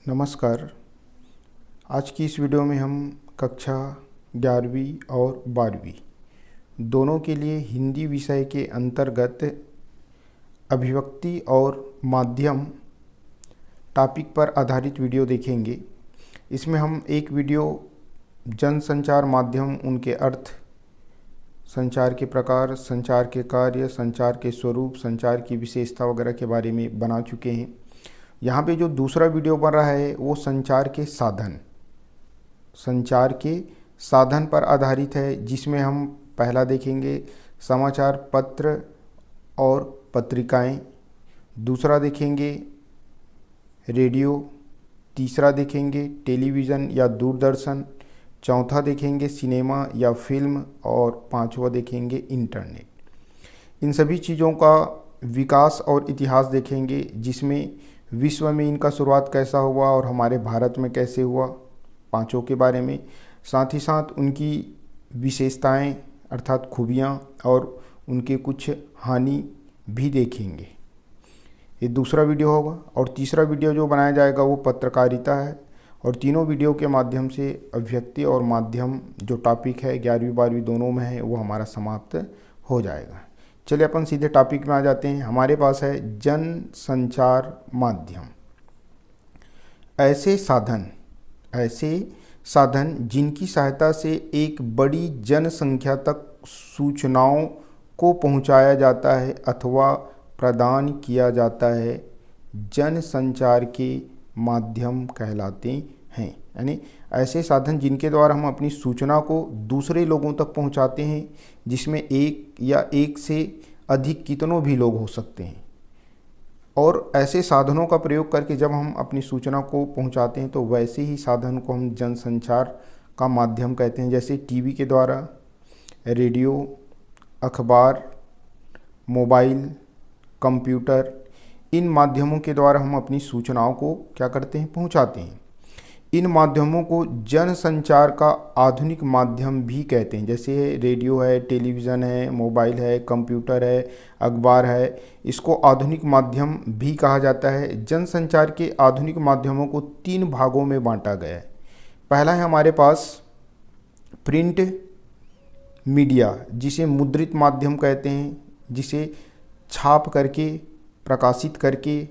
नमस्कार। आज की इस वीडियो में हम कक्षा 11वीं और 12वीं दोनों के लिए हिंदी विषय के अंतर्गत अभिव्यक्ति और माध्यम टॉपिक पर आधारित वीडियो देखेंगे। इसमें हम एक वीडियो जनसंचार माध्यम, उनके अर्थ, संचार के प्रकार, संचार के कार्य, संचार के स्वरूप, संचार की विशेषता वगैरह के बारे में बना चुके हैं। यहाँ पे जो दूसरा वीडियो बन रहा है वो संचार के साधन पर आधारित है, जिसमें हम पहला देखेंगे समाचार पत्र और पत्रिकाएं, दूसरा देखेंगे रेडियो, तीसरा देखेंगे टेलीविज़न या दूरदर्शन, चौथा देखेंगे सिनेमा या फिल्म और पांचवा देखेंगे इंटरनेट। इन सभी चीज़ों का विकास और इतिहास देखेंगे, जिसमें विश्व में इनका शुरुआत कैसा हुआ और हमारे भारत में कैसे हुआ, पांचों के बारे में, साथ ही साथ उनकी विशेषताएं अर्थात खूबियां और उनके कुछ हानि भी देखेंगे। ये दूसरा वीडियो होगा। और तीसरा वीडियो जो बनाया जाएगा वो पत्रकारिता है। और तीनों वीडियो के माध्यम से अभिव्यक्ति और माध्यम जो टॉपिक है 11वीं 12वीं दोनों में है वो हमारा समाप्त हो जाएगा। चलिए अपन सीधे टॉपिक में आ जाते हैं। हमारे पास है जनसंचार माध्यम। ऐसे साधन जिनकी सहायता से एक बड़ी जनसंख्या तक सूचनाओं को पहुंचाया जाता है अथवा प्रदान किया जाता है, जनसंचार के माध्यम कहलाते हैं। यानी ऐसे साधन जिनके द्वारा हम अपनी सूचना को दूसरे लोगों तक पहुंचाते हैं, जिसमें एक या एक से अधिक कितनों भी लोग हो सकते हैं। और ऐसे साधनों का प्रयोग करके जब हम अपनी सूचना को पहुंचाते हैं तो वैसे ही साधन को हम जनसंचार का माध्यम कहते हैं। जैसे टीवी के द्वारा, रेडियो, अखबार, मोबाइल, कंप्यूटर, इन माध्यमों के द्वारा हम अपनी सूचनाओं को क्या करते हैं, पहुंचाते हैं। इन माध्यमों को जनसंचार का आधुनिक माध्यम भी कहते हैं। जैसे रेडियो है, टेलीविज़न है, मोबाइल है, कंप्यूटर है, अखबार है, इसको आधुनिक माध्यम भी कहा जाता है। जनसंचार के आधुनिक माध्यमों को 3 भागों में बांटा गया है। पहला है हमारे पास प्रिंट मीडिया, जिसे मुद्रित माध्यम कहते हैं, जिसे छाप करके, प्रकाशित करके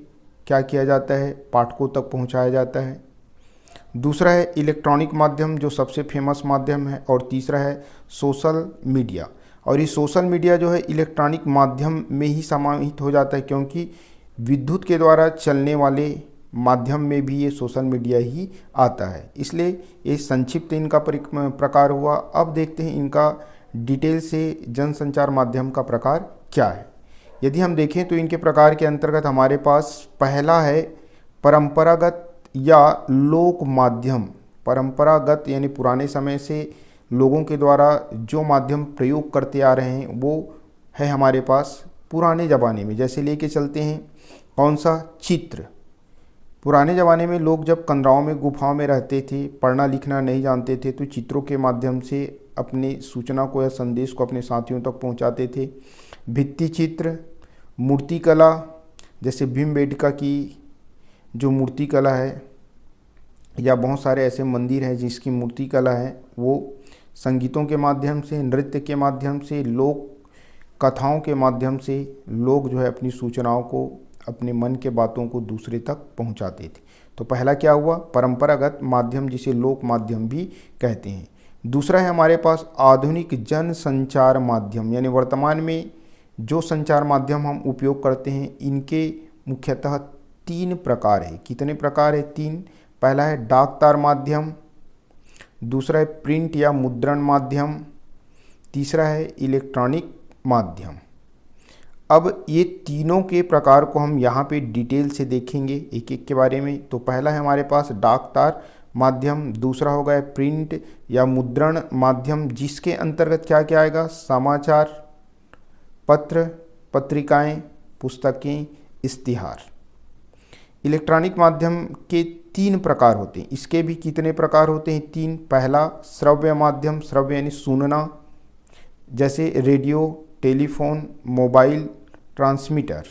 क्या किया जाता है, पाठकों तक पहुंचाया जाता है। दूसरा है इलेक्ट्रॉनिक माध्यम, जो सबसे फेमस माध्यम है। और तीसरा है सोशल मीडिया। और ये सोशल मीडिया जो है इलेक्ट्रॉनिक माध्यम में ही समाहित हो जाता है, क्योंकि विद्युत के द्वारा चलने वाले माध्यम में भी ये सोशल मीडिया ही आता है। इसलिए ये संक्षिप्त इनका प्रकार हुआ। अब देखते हैं इनका डिटेल से जनसंचार माध्यम का प्रकार क्या है। यदि हम देखें तो इनके प्रकार के अंतर्गत हमारे पास पहला है परंपरागत या लोक माध्यम। परंपरागत यानी पुराने समय से लोगों के द्वारा जो माध्यम प्रयोग करते आ रहे हैं वो है हमारे पास पुराने ज़माने में। जैसे लेके चलते हैं कौन सा, चित्र। पुराने ज़माने में लोग जब कंदराओं में, गुफाओं में रहते थे, पढ़ना लिखना नहीं जानते थे, तो चित्रों के माध्यम से अपने सूचना को या संदेश को अपने साथियों तक पहुंचाते थे। भित्ति चित्र, मूर्ति कला, जैसे भीमबेटका की जो मूर्ति कला है, या बहुत सारे ऐसे मंदिर हैं जिसकी मूर्ति कला है, वो संगीतों के माध्यम से, नृत्य के माध्यम से, लोक कथाओं के माध्यम से लोग जो है अपनी सूचनाओं को, अपने मन के बातों को दूसरे तक पहुंचाते थे। तो पहला क्या हुआ, परंपरागत माध्यम, जिसे लोक माध्यम भी कहते हैं। दूसरा है हमारे पास आधुनिक जनसंचार माध्यम, यानी वर्तमान में जो संचार माध्यम हम उपयोग करते हैं, इनके मुख्यतः 3 प्रकार है। कितने प्रकार है, 3। पहला है डाक तार माध्यम, दूसरा है प्रिंट या मुद्रण माध्यम, तीसरा है इलेक्ट्रॉनिक माध्यम। अब ये तीनों के प्रकार को हम यहाँ पे डिटेल से देखेंगे एक एक के बारे में। तो पहला है हमारे पास डाक तार माध्यम, दूसरा होगा है प्रिंट या मुद्रण माध्यम, जिसके अंतर्गत क्या क्या आएगा, समाचार पत्र, पत्रिकाएं, पुस्तकें, इश्तिहार। इलेक्ट्रॉनिक माध्यम के 3 प्रकार होते हैं। इसके भी कितने प्रकार होते हैं, 3। पहला श्रव्य माध्यम, श्रव्य यानी सुनना, जैसे रेडियो, टेलीफोन, मोबाइल, ट्रांसमीटर।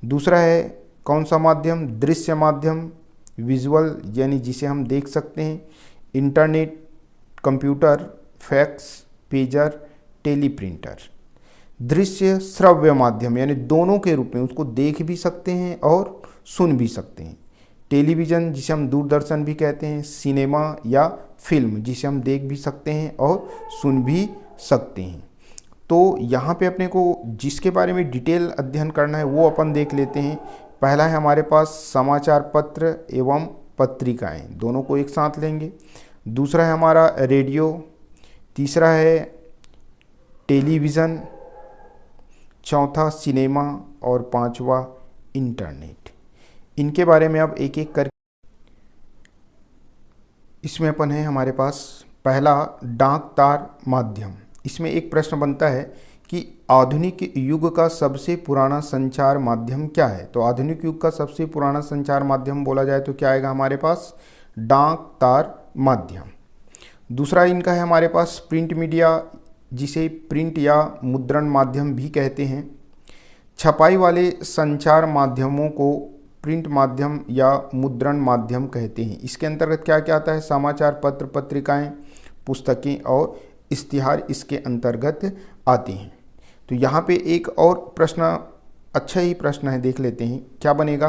दूसरा है कौन सा माध्यम, दृश्य माध्यम, विजुअल यानी जिसे हम देख सकते हैं, internet, computer, fax, pager, teleprinter. दृश्य श्रव्य माध्यम यानी दोनों के रूप में, उसको देख भी सकते हैं और सुन भी सकते हैं। टेलीविज़न जिसे हम दूरदर्शन भी कहते हैं, सिनेमा या फिल्म जिसे हम देख भी सकते हैं और सुन भी सकते हैं। तो यहाँ पे अपने को जिसके बारे में डिटेल अध्ययन करना है वो अपन देख लेते हैं। पहला है हमारे पास समाचार पत्र एवं पत्रिकाएं, दोनों को एक साथ लेंगे। दूसरा है हमारा रेडियो, तीसरा है टेलीविज़न, चौथा सिनेमा और पांचवा इंटरनेट। इनके बारे में अब एक एक कर, इसमें अपन है हमारे पास पहला डाक तार माध्यम। इसमें एक प्रश्न बनता है कि आधुनिक युग का सबसे पुराना संचार माध्यम क्या है। तो आधुनिक युग का सबसे पुराना संचार माध्यम बोला जाए तो क्या आएगा हमारे पास, डाक तार माध्यम। दूसरा इनका है हमारे पास प्रिंट मीडिया, जिसे प्रिंट या मुद्रण माध्यम भी कहते हैं। छपाई वाले संचार माध्यमों को प्रिंट माध्यम या मुद्रण माध्यम कहते हैं। इसके अंतर्गत क्या क्या आता है, समाचार पत्र, पत्रिकाएं, पुस्तकें और इश्तिहार इसके अंतर्गत आते हैं। तो यहाँ पे एक और प्रश्न, अच्छा ही प्रश्न है, देख लेते हैं क्या बनेगा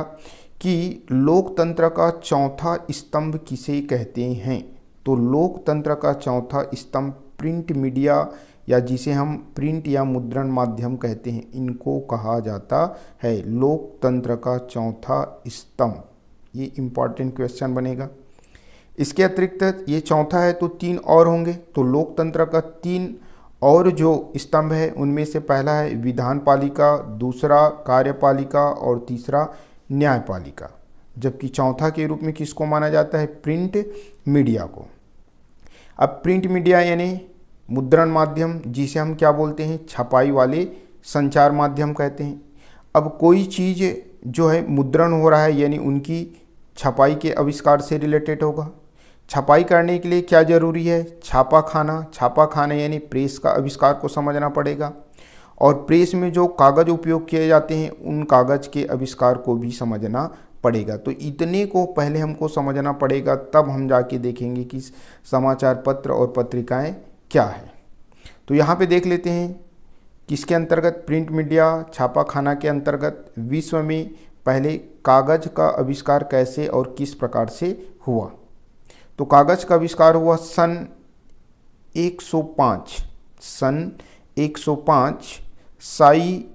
कि लोकतंत्र का चौथा स्तंभ किसे कहते हैं। तो लोकतंत्र का चौथा स्तंभ प्रिंट मीडिया या जिसे हम प्रिंट या मुद्रण माध्यम कहते हैं, इनको कहा जाता है लोकतंत्र का चौथा स्तंभ। ये इम्पॉर्टेंट क्वेश्चन बनेगा। इसके अतिरिक्त ये चौथा है तो तीन और होंगे। तो लोकतंत्र का तीन और जो स्तंभ है उनमें से पहला है विधान पालिका, दूसरा कार्यपालिका और तीसरा न्यायपालिका। जबकि चौथा के रूप में किसको माना जाता है, प्रिंट मीडिया को। अब प्रिंट मीडिया यानी मुद्रण माध्यम, जिसे हम क्या बोलते हैं, छपाई वाले संचार माध्यम कहते हैं। अब कोई चीज़ जो है मुद्रण हो रहा है यानी उनकी छपाई के आविष्कार से रिलेटेड होगा। छपाई करने के लिए क्या ज़रूरी है, छापा खाना। छापा खाना यानी प्रेस का आविष्कार को समझना पड़ेगा। और प्रेस में जो कागज़ उपयोग किए जाते हैं उन कागज़ के आविष्कार को भी समझना पड़ेगा। तो इतने को पहले हमको समझना पड़ेगा, तब हम जाके देखेंगे कि समाचार पत्र और पत्रिकाएं क्या है। तो यहाँ पे देख लेते हैं किसके अंतर्गत, प्रिंट मीडिया, छापा खाना के अंतर्गत विश्व में पहले कागज़ का आविष्कार कैसे और किस प्रकार से हुआ। तो कागज़ का आविष्कार हुआ सन 105, सन 105 साई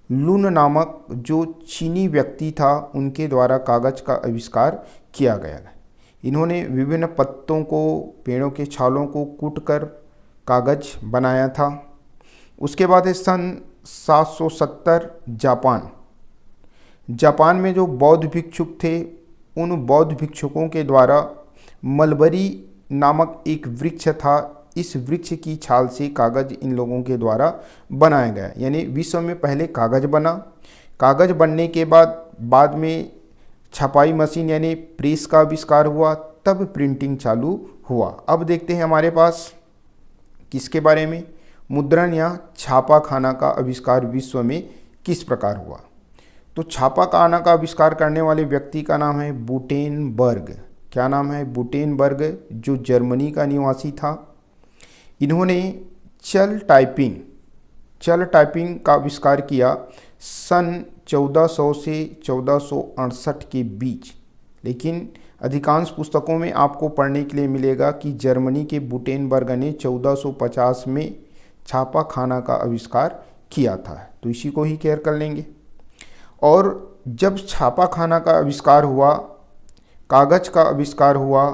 लून नामक जो चीनी व्यक्ति था उनके द्वारा कागज़ का आविष्कार किया गया। इन्होंने विभिन्न पत्तों को, पेड़ों के छालों को कूटकर कागज़ बनाया था। उसके बाद है सन 770 जापान में जो बौद्ध भिक्षुक थे उन बौद्ध भिक्षुकों के द्वारा मलबरी नामक एक वृक्ष था, इस वृक्ष की छाल से कागज़ इन लोगों के द्वारा बनाया गया। यानी विश्व में पहले कागज़ बना। कागज़ बनने के बाद में छपाई मशीन यानी प्रेस का आविष्कार हुआ, तब प्रिंटिंग चालू हुआ। अब देखते हैं हमारे पास किसके बारे में, मुद्रण या छापा खाना का आविष्कार विश्व में किस प्रकार हुआ। तो छापा खाना का आविष्कार करने वाले व्यक्ति का नाम है गुटेनबर्ग। क्या नाम है, गुटेनबर्ग, जो जर्मनी का निवासी था। इन्होंने चल टाइपिंग का आविष्कार किया सन 1400 से 1468 के बीच। लेकिन अधिकांश पुस्तकों में आपको पढ़ने के लिए मिलेगा कि जर्मनी के गुटेनबर्ग ने 1450 में छापा खाना का आविष्कार किया था। तो इसी को ही केयर कर लेंगे। और जब छापा खाना का आविष्कार हुआ, कागज़ का आविष्कार हुआ,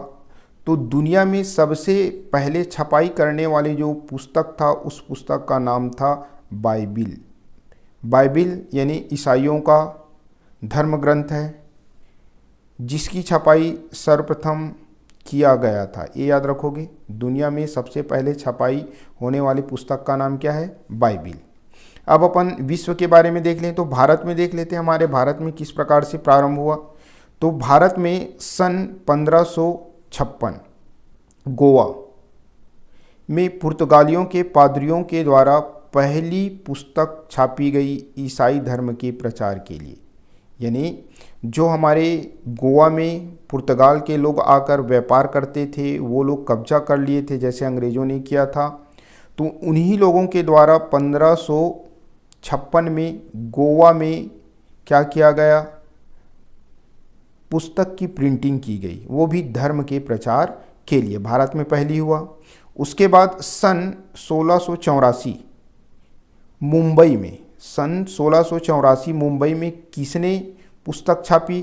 तो दुनिया में सबसे पहले छपाई करने वाली जो पुस्तक था उस पुस्तक का नाम था बाइबिल यानी ईसाइयों का धर्म ग्रंथ है, जिसकी छपाई सर्वप्रथम किया गया था। ये याद रखोगे, दुनिया में सबसे पहले छपाई होने वाली पुस्तक का नाम क्या है, बाइबिल। अब अपन विश्व के बारे में देख लें तो भारत में देख लेते हैं, हमारे भारत में किस प्रकार से प्रारंभ हुआ। तो भारत में सन 1556 गोवा में पुर्तगालियों के पादरियों के द्वारा पहली पुस्तक छापी गई ईसाई धर्म के प्रचार के लिए। यानी जो हमारे गोवा में पुर्तगाल के लोग आकर व्यापार करते थे, वो लोग कब्जा कर लिए थे जैसे अंग्रेज़ों ने किया था। तो उन्हीं लोगों के द्वारा 1556 में गोवा में क्या किया गया, पुस्तक की प्रिंटिंग की गई, वो भी धर्म के प्रचार के लिए, भारत में पहली हुआ। उसके बाद सन 1684 मुंबई में, सन 1684 मुंबई में किसने पुस्तक छापी?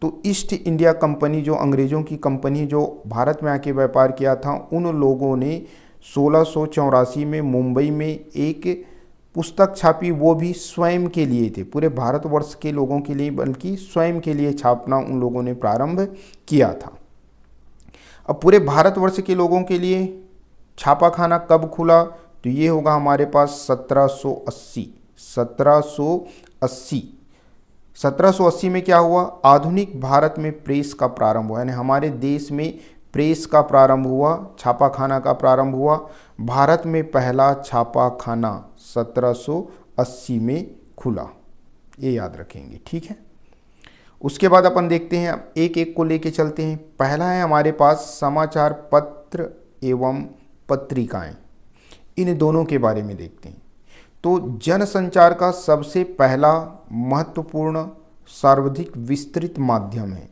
तो ईस्ट इंडिया कंपनी, जो अंग्रेज़ों की कंपनी जो भारत में आके व्यापार किया था, उन लोगों ने 1684 में मुंबई में एक पुस्तक छापी, वो भी स्वयं के लिए थे, पूरे भारतवर्ष के लोगों के लिए, बल्कि स्वयं के लिए छापना उन लोगों ने प्रारंभ किया था। अब पूरे भारतवर्ष के लोगों के लिए छापाखाना कब खुला? तो ये होगा हमारे पास 1780 में क्या हुआ? आधुनिक भारत में प्रेस का प्रारंभ हुआ, यानी हमारे देश में प्रेस का प्रारंभ हुआ, छापाखाना का प्रारंभ हुआ। भारत में पहला छापाखाना 1780 में खुला, ये याद रखेंगे, ठीक है। उसके बाद अपन देखते हैं, अब एक एक को लेके चलते हैं। पहला है हमारे पास समाचार पत्र एवं पत्रिकाएं, इन दोनों के बारे में देखते हैं। तो जनसंचार का सबसे पहला महत्वपूर्ण सर्वाधिक विस्तृत माध्यम है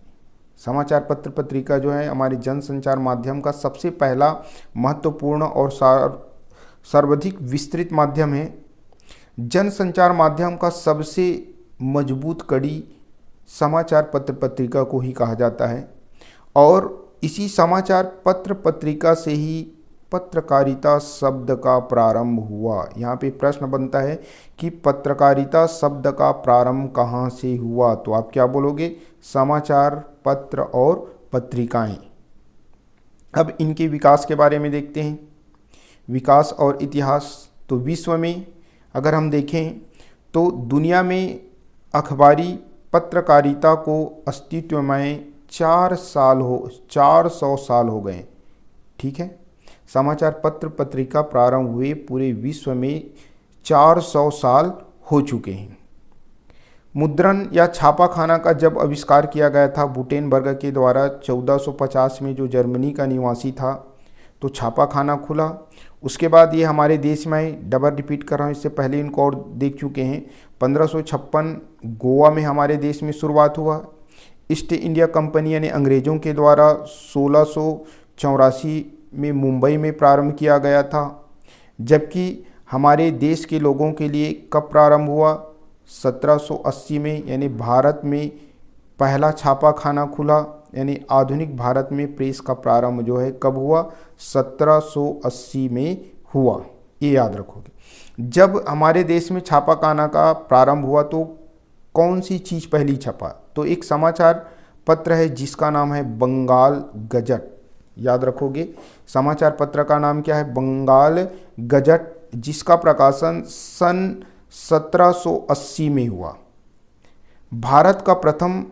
समाचार पत्र पत्रिका, जो है हमारे जनसंचार माध्यम का सबसे पहला महत्वपूर्ण और सर्वाधिक विस्तृत माध्यम है। जनसंचार माध्यम का सबसे मजबूत कड़ी समाचार पत्र पत्रिका को ही कहा जाता है, और इसी समाचार पत्र पत्रिका से ही पत्रकारिता शब्द का प्रारंभ हुआ। यहाँ पे प्रश्न बनता है कि पत्रकारिता शब्द का प्रारंभ कहाँ से हुआ? तो आप क्या बोलोगे? समाचार पत्र और पत्रिकाएं। अब इनके विकास के बारे में देखते हैं, विकास और इतिहास। तो विश्व में अगर हम देखें तो दुनिया में अखबारी पत्रकारिता को अस्तित्व में 400 साल हो गए, ठीक है। समाचार पत्र पत्रिका प्रारंभ हुए पूरे विश्व में 400 साल हो चुके हैं। मुद्रण या छापाखाना का जब आविष्कार किया गया था गुटेनबर्ग के द्वारा 1450 में, जो जर्मनी का निवासी था, तो छापाखाना खुला। उसके बाद ये हमारे देश में, डबल रिपीट कर रहा हूँ, इससे पहले इनको और देख चुके हैं, 1556 गोवा में हमारे देश में शुरुआत हुआ। ईस्ट इंडिया कंपनी यानी अंग्रेज़ों के द्वारा 1684 में मुंबई में प्रारंभ किया गया था। जबकि हमारे देश के लोगों के लिए कब प्रारंभ हुआ? 1780 में, यानी भारत में पहला छापाखाना खुला, यानी आधुनिक भारत में प्रेस का प्रारंभ जो है कब हुआ? 1780 में हुआ, ये याद रखोगे। जब हमारे देश में छापाखाना का प्रारंभ हुआ तो कौन सी चीज़ पहली छपा? तो एक समाचार पत्र है जिसका नाम है बंगाल गजट, याद रखोगे। समाचार पत्र का नाम क्या है? बंगाल गजट, जिसका प्रकाशन सन 1780 में हुआ। भारत का प्रथम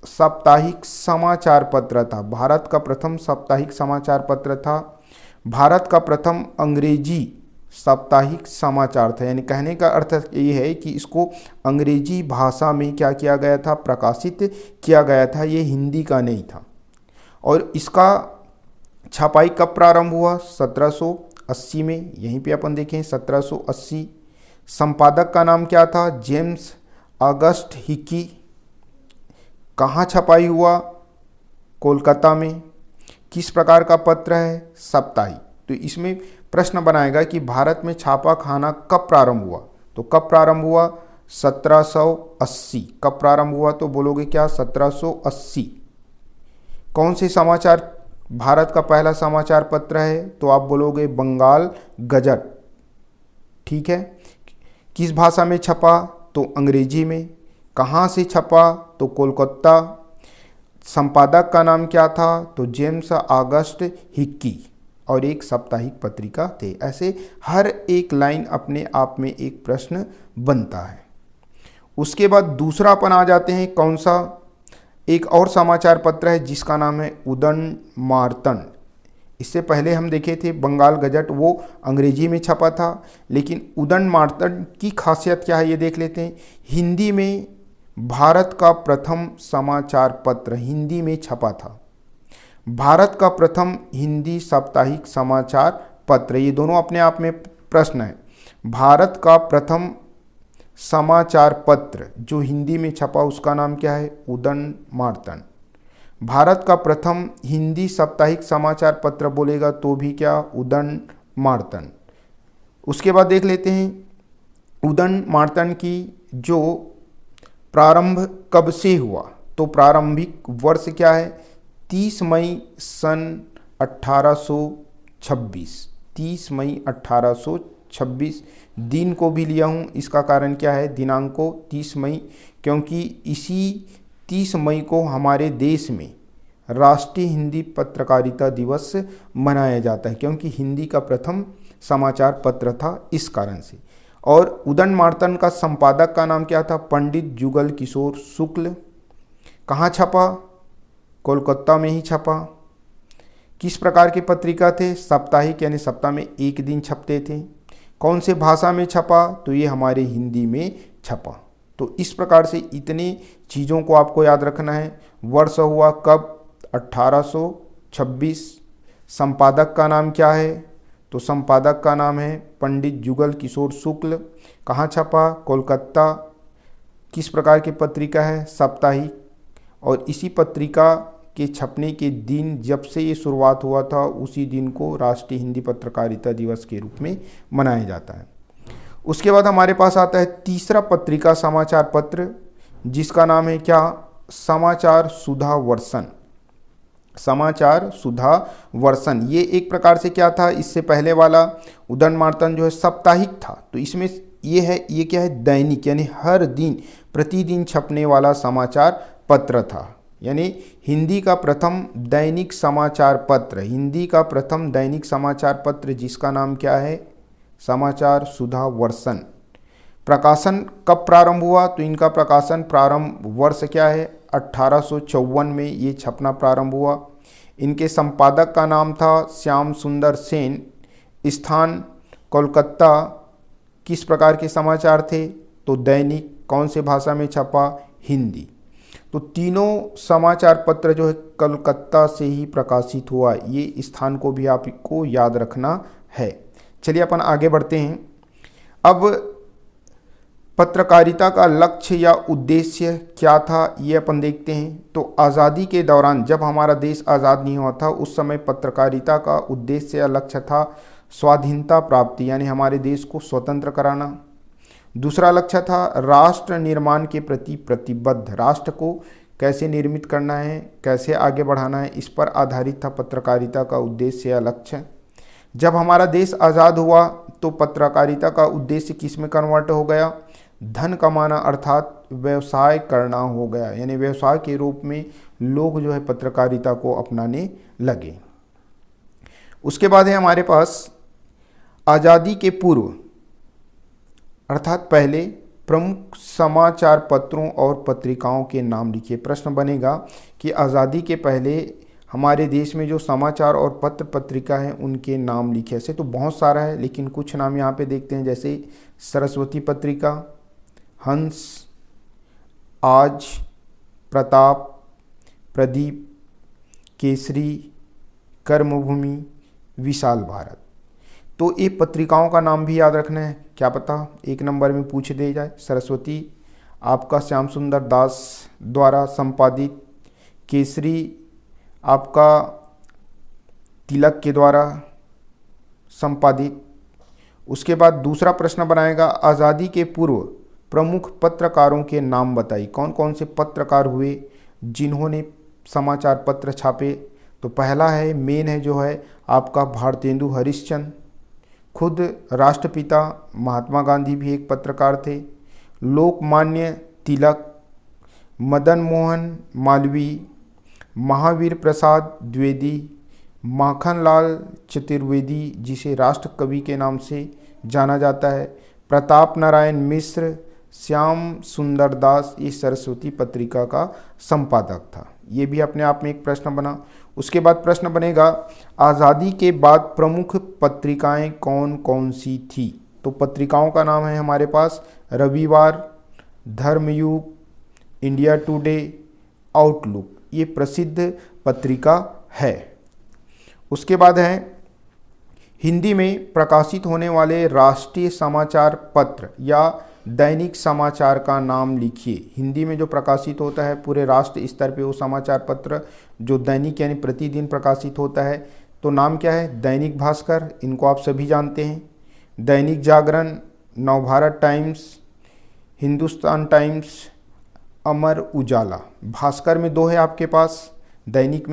साप्ताहिक समाचार पत्र था, भारत का प्रथम साप्ताहिक समाचार पत्र था। भारत का प्रथम अंग्रेजी साप्ताहिक समाचार था, यानी कहने का अर्थ ये है कि इसको अंग्रेजी भाषा में क्या किया गया था? प्रकाशित किया गया था, ये हिंदी का नहीं था। और इसका छपाई कब प्रारंभ हुआ? 1780 में, यहीं पे अपन देखें 1780। संपादक का नाम क्या था? James August Hicky. कहाँ छपाई हुआ? कोलकाता में। किस प्रकार का पत्र है? साप्ताहिक। तो इसमें प्रश्न बनाएगा कि भारत में छापाखाना कब प्रारंभ हुआ? तो कब प्रारंभ हुआ? 1780। कब प्रारंभ हुआ? तो बोलोगे क्या? 1780। कौन से समाचार भारत का पहला समाचार पत्र है? तो आप बोलोगे बंगाल गजट, ठीक है। किस भाषा में छपा? तो अंग्रेजी में। कहाँ से छपा? तो कोलकाता। संपादक का नाम क्या था? तो जेम्स ऑगस्ट हिक्की, और एक साप्ताहिक पत्रिका थे। ऐसे हर एक लाइन अपने आप में एक प्रश्न बनता है। उसके बाद दूसरा अपन आ जाते हैं, कौन सा? एक और समाचार पत्र है जिसका नाम है उदन मार्तन। इससे पहले हम देखे थे बंगाल गजट, वो अंग्रेजी में छपा था, लेकिन उदन मार्तन की खासियत क्या है ये देख लेते हैं। हिंदी में भारत का प्रथम समाचार पत्र हिंदी में छपा था? भारत का प्रथम हिंदी साप्ताहिक समाचार पत्र, ये दोनों अपने आप में प्रश्न है। भारत का प्रथम समाचार पत्र जो हिंदी में छपा उसका नाम क्या है? उदंड मार्तंड। भारत का प्रथम हिंदी साप्ताहिक समाचार पत्र बोलेगा तो भी क्या? उदंड मार्तंड। उसके बाद देख लेते हैं उदंड मार्तंड की जो प्रारंभ कब से हुआ, तो प्रारंभिक वर्ष क्या है? 30 मई सन 1826। 30 मई 1826 दिन को भी लिया हूँ, इसका कारण क्या है? दिनांक को 30 मई, क्योंकि इसी 30 मई को हमारे देश में राष्ट्रीय हिंदी पत्रकारिता दिवस मनाया जाता है, क्योंकि हिंदी का प्रथम समाचार पत्र था, इस कारण से। और उदंड मार्तंड का संपादक का नाम क्या था? पंडित जुगल किशोर शुक्ल। कहाँ छपा? कोलकाता में ही छपा। किस प्रकार की पत्रिका थे? साप्ताहिक, यानी सप्ताह में एक दिन छपते थे। कौन से भाषा में छपा? तो ये हमारे हिंदी में छपा। तो इस प्रकार से इतने चीज़ों को आपको याद रखना है। वर्ष हुआ कब? 1826। संपादक का नाम क्या है? तो संपादक का नाम है पंडित जुगल किशोर शुक्ल। कहाँ छपा? कोलकाता। किस प्रकार की पत्रिका है? साप्ताहिक। और इसी पत्रिका के छपने के दिन, जब से ये शुरुआत हुआ था, उसी दिन को राष्ट्रीय हिंदी पत्रकारिता दिवस के रूप में मनाया जाता है। उसके बाद हमारे पास आता है तीसरा पत्रिका समाचार पत्र, जिसका नाम है क्या? समाचार सुधा वर्षन। समाचार सुधा वर्षन ये एक प्रकार से क्या था? इससे पहले वाला उदंड मार्तंड जो है साप्ताहिक था, तो इसमें ये है, ये क्या है? दैनिक, यानी हर दिन प्रतिदिन छपने वाला समाचार पत्र था। यानी हिंदी का प्रथम दैनिक समाचार पत्र, हिंदी का प्रथम दैनिक समाचार पत्र जिसका नाम क्या है? समाचार सुधा वर्षन। प्रकाशन कब प्रारंभ हुआ? तो इनका प्रकाशन प्रारंभ वर्ष क्या है? 1854 में ये छपना प्रारंभ हुआ। इनके संपादक का नाम था श्याम सुंदर सेन। स्थान कोलकाता। किस प्रकार के समाचार थे? तो दैनिक। कौन से भाषा में छपा? हिंदी। तो तीनों समाचार पत्र जो है कलकत्ता से ही प्रकाशित हुआ, ये स्थान को भी आपको याद रखना है। चलिए अपन आगे बढ़ते हैं। अब पत्रकारिता का लक्ष्य या उद्देश्य क्या था, ये अपन देखते हैं। तो आज़ादी के दौरान, जब हमारा देश आज़ाद नहीं हुआ था, उस समय पत्रकारिता का उद्देश्य या लक्ष्य था स्वाधीनता प्राप्ति, यानी हमारे देश को स्वतंत्र कराना। दूसरा लक्ष्य था राष्ट्र निर्माण के प्रति प्रतिबद्ध, राष्ट्र को कैसे निर्मित करना है, कैसे आगे बढ़ाना है, इस पर आधारित था पत्रकारिता का उद्देश्य या लक्ष्य। जब हमारा देश आज़ाद हुआ तो पत्रकारिता का उद्देश्य किस में कन्वर्ट हो गया? धन कमाना, अर्थात व्यवसाय करना हो गया, यानी व्यवसाय के रूप में लोग जो है पत्रकारिता को अपनाने लगे। उसके बाद है हमारे पास आज़ादी के पूर्व, अर्थात पहले प्रमुख समाचार पत्रों और पत्रिकाओं के नाम लिखिए। प्रश्न बनेगा कि आज़ादी के पहले हमारे देश में जो समाचार और पत्र पत्रिका हैं उनके नाम लिखे। ऐसे तो बहुत सारा है, लेकिन कुछ नाम यहाँ पे देखते हैं, जैसे सरस्वती पत्रिका, हंस, आज, प्रताप, प्रदीप, केसरी, कर्मभूमि, विशाल भारत। तो ये पत्रिकाओं का नाम भी याद रखना है, क्या पता एक नंबर में पूछ दे जाए। सरस्वती आपका श्याम सुंदर दास द्वारा संपादित, केसरी आपका तिलक के द्वारा संपादित। उसके बाद दूसरा प्रश्न बनाएगा आज़ादी के पूर्व प्रमुख पत्रकारों के नाम बताइए। कौन कौन से पत्रकार हुए जिन्होंने समाचार पत्र छापे? तो पहला है, मेन है जो है आपका भारतेंदु हरिश्चंद्र। खुद राष्ट्रपिता महात्मा गांधी भी एक पत्रकार थे। लोकमान्य तिलक, मदन मोहन मालवीय, महावीर प्रसाद द्विवेदी, माखनलाल चतुर्वेदी जिसे राष्ट्र कवि के नाम से जाना जाता है, प्रताप नारायण मिश्र, श्याम सुंदर दास, ये सरस्वती पत्रिका का संपादक था। ये भी अपने आप में एक प्रश्न बना। उसके बाद प्रश्न बनेगा आज़ादी के बाद प्रमुख पत्रिकाएं कौन कौन सी थी? तो पत्रिकाओं का नाम है हमारे पास रविवार, धर्मयुग, इंडिया टुडे, आउटलुक, ये प्रसिद्ध पत्रिका है। उसके बाद है हिंदी में प्रकाशित होने वाले राष्ट्रीय समाचार पत्र या दैनिक समाचार का नाम लिखिए। हिंदी में जो प्रकाशित होता है पूरे राष्ट्र स्तर पे वो समाचार पत्र जो दैनिक यानी प्रतिदिन प्रकाशित होता है, तो नाम क्या है? दैनिक भास्कर, इनको आप सभी जानते हैं। Dainik Jagran, Navbharat times, Hindustan times, Amar Ujala. भास्कर में 2 है आपके पास, दैनिक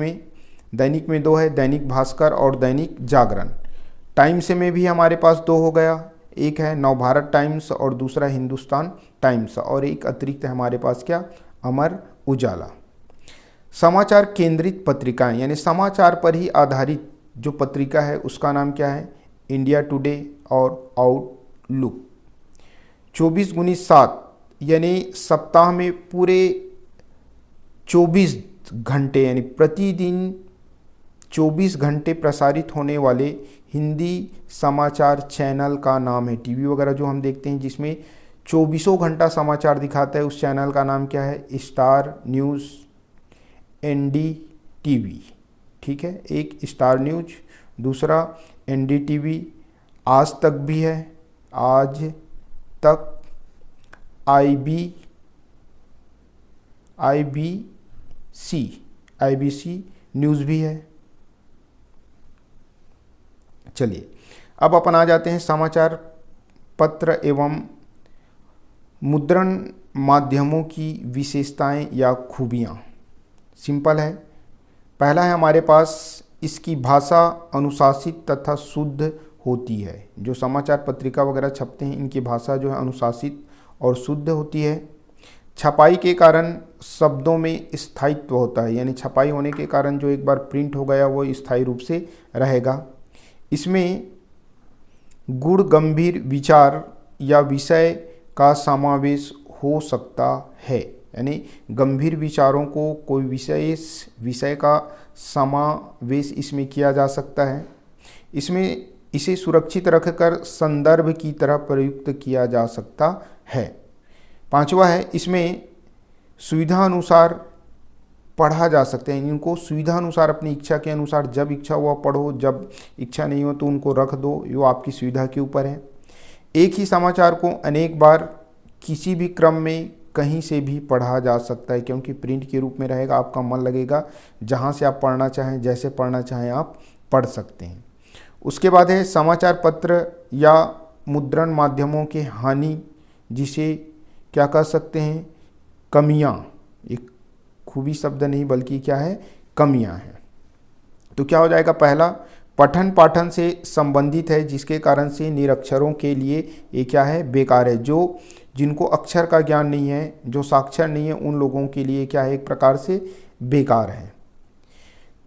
में 2 है, दैनिक भास्कर और दैनिक जागरण। टाइम्स में भी हमारे पास 2 हो गया, एक है नवभारत टाइम्स और दूसरा हिंदुस्तान टाइम्स, और एक अतिरिक्त है हमारे पास क्या? अमर उजाला। समाचार केंद्रित पत्रिकाएं यानी समाचार पर ही आधारित जो पत्रिका है उसका नाम क्या है? इंडिया टुडे और आउटलुक। 24x7 यानी सप्ताह में पूरे 24 घंटे यानी प्रतिदिन 24 घंटे प्रसारित होने वाले हिंदी समाचार चैनल का नाम है। टीवी वगैरह जो हम देखते हैं जिसमें 24 घंटा समाचार दिखाता है, उस चैनल का नाम क्या है? Star news, NDTV। ठीक है, एक स्टार न्यूज़, दूसरा NDTV, आज तक भी है, आज तक, IBC न्यूज़ भी है। चलिए अब अपन आ जाते हैं समाचार पत्र एवं मुद्रण माध्यमों की विशेषताएं या खूबियां। सिंपल है। पहला है हमारे पास इसकी भाषा अनुशासित तथा शुद्ध होती है। जो समाचार पत्रिका वगैरह छपते हैं इनकी भाषा जो है अनुशासित और शुद्ध होती है। छपाई के कारण शब्दों में स्थायित्व होता है, यानी छपाई होने के कारण जो एक बार प्रिंट हो गया वो स्थायी रूप से रहेगा। इसमें गूढ़ गंभीर विचार या विषय का समावेश हो सकता है, यानी गंभीर विचारों को कोई विषय का समावेश इसमें किया जा सकता है। इसमें इसे सुरक्षित रखकर संदर्भ की तरह प्रयुक्त किया जा सकता है। 5वां है इसमें सुविधा अनुसार पढ़ा जा सकते हैं। इनको सुविधा अनुसार अपनी इच्छा के अनुसार जब इच्छा हुआ पढ़ो, जब इच्छा नहीं हो तो उनको रख दो, ये आपकी सुविधा के ऊपर है। एक ही समाचार को अनेक बार किसी भी क्रम में कहीं से भी पढ़ा जा सकता है, क्योंकि प्रिंट के रूप में रहेगा, आपका मन लगेगा, जहां से आप पढ़ना चाहें, जैसे पढ़ना चाहें आप पढ़ सकते हैं। उसके बाद है समाचार पत्र या मुद्रण माध्यमों के हानि, जिसे क्या कह सकते हैं? कमियां। एक खूबी शब्द नहीं बल्कि क्या है? कमियां हैं। तो क्या हो जाएगा? पहला, पठन पाठन से संबंधित है, जिसके कारण से निरक्षरों के लिए ये क्या है? बेकार है। जिनको अक्षर का ज्ञान नहीं है, जो साक्षर नहीं है, उन लोगों के लिए क्या है? एक प्रकार से बेकार है।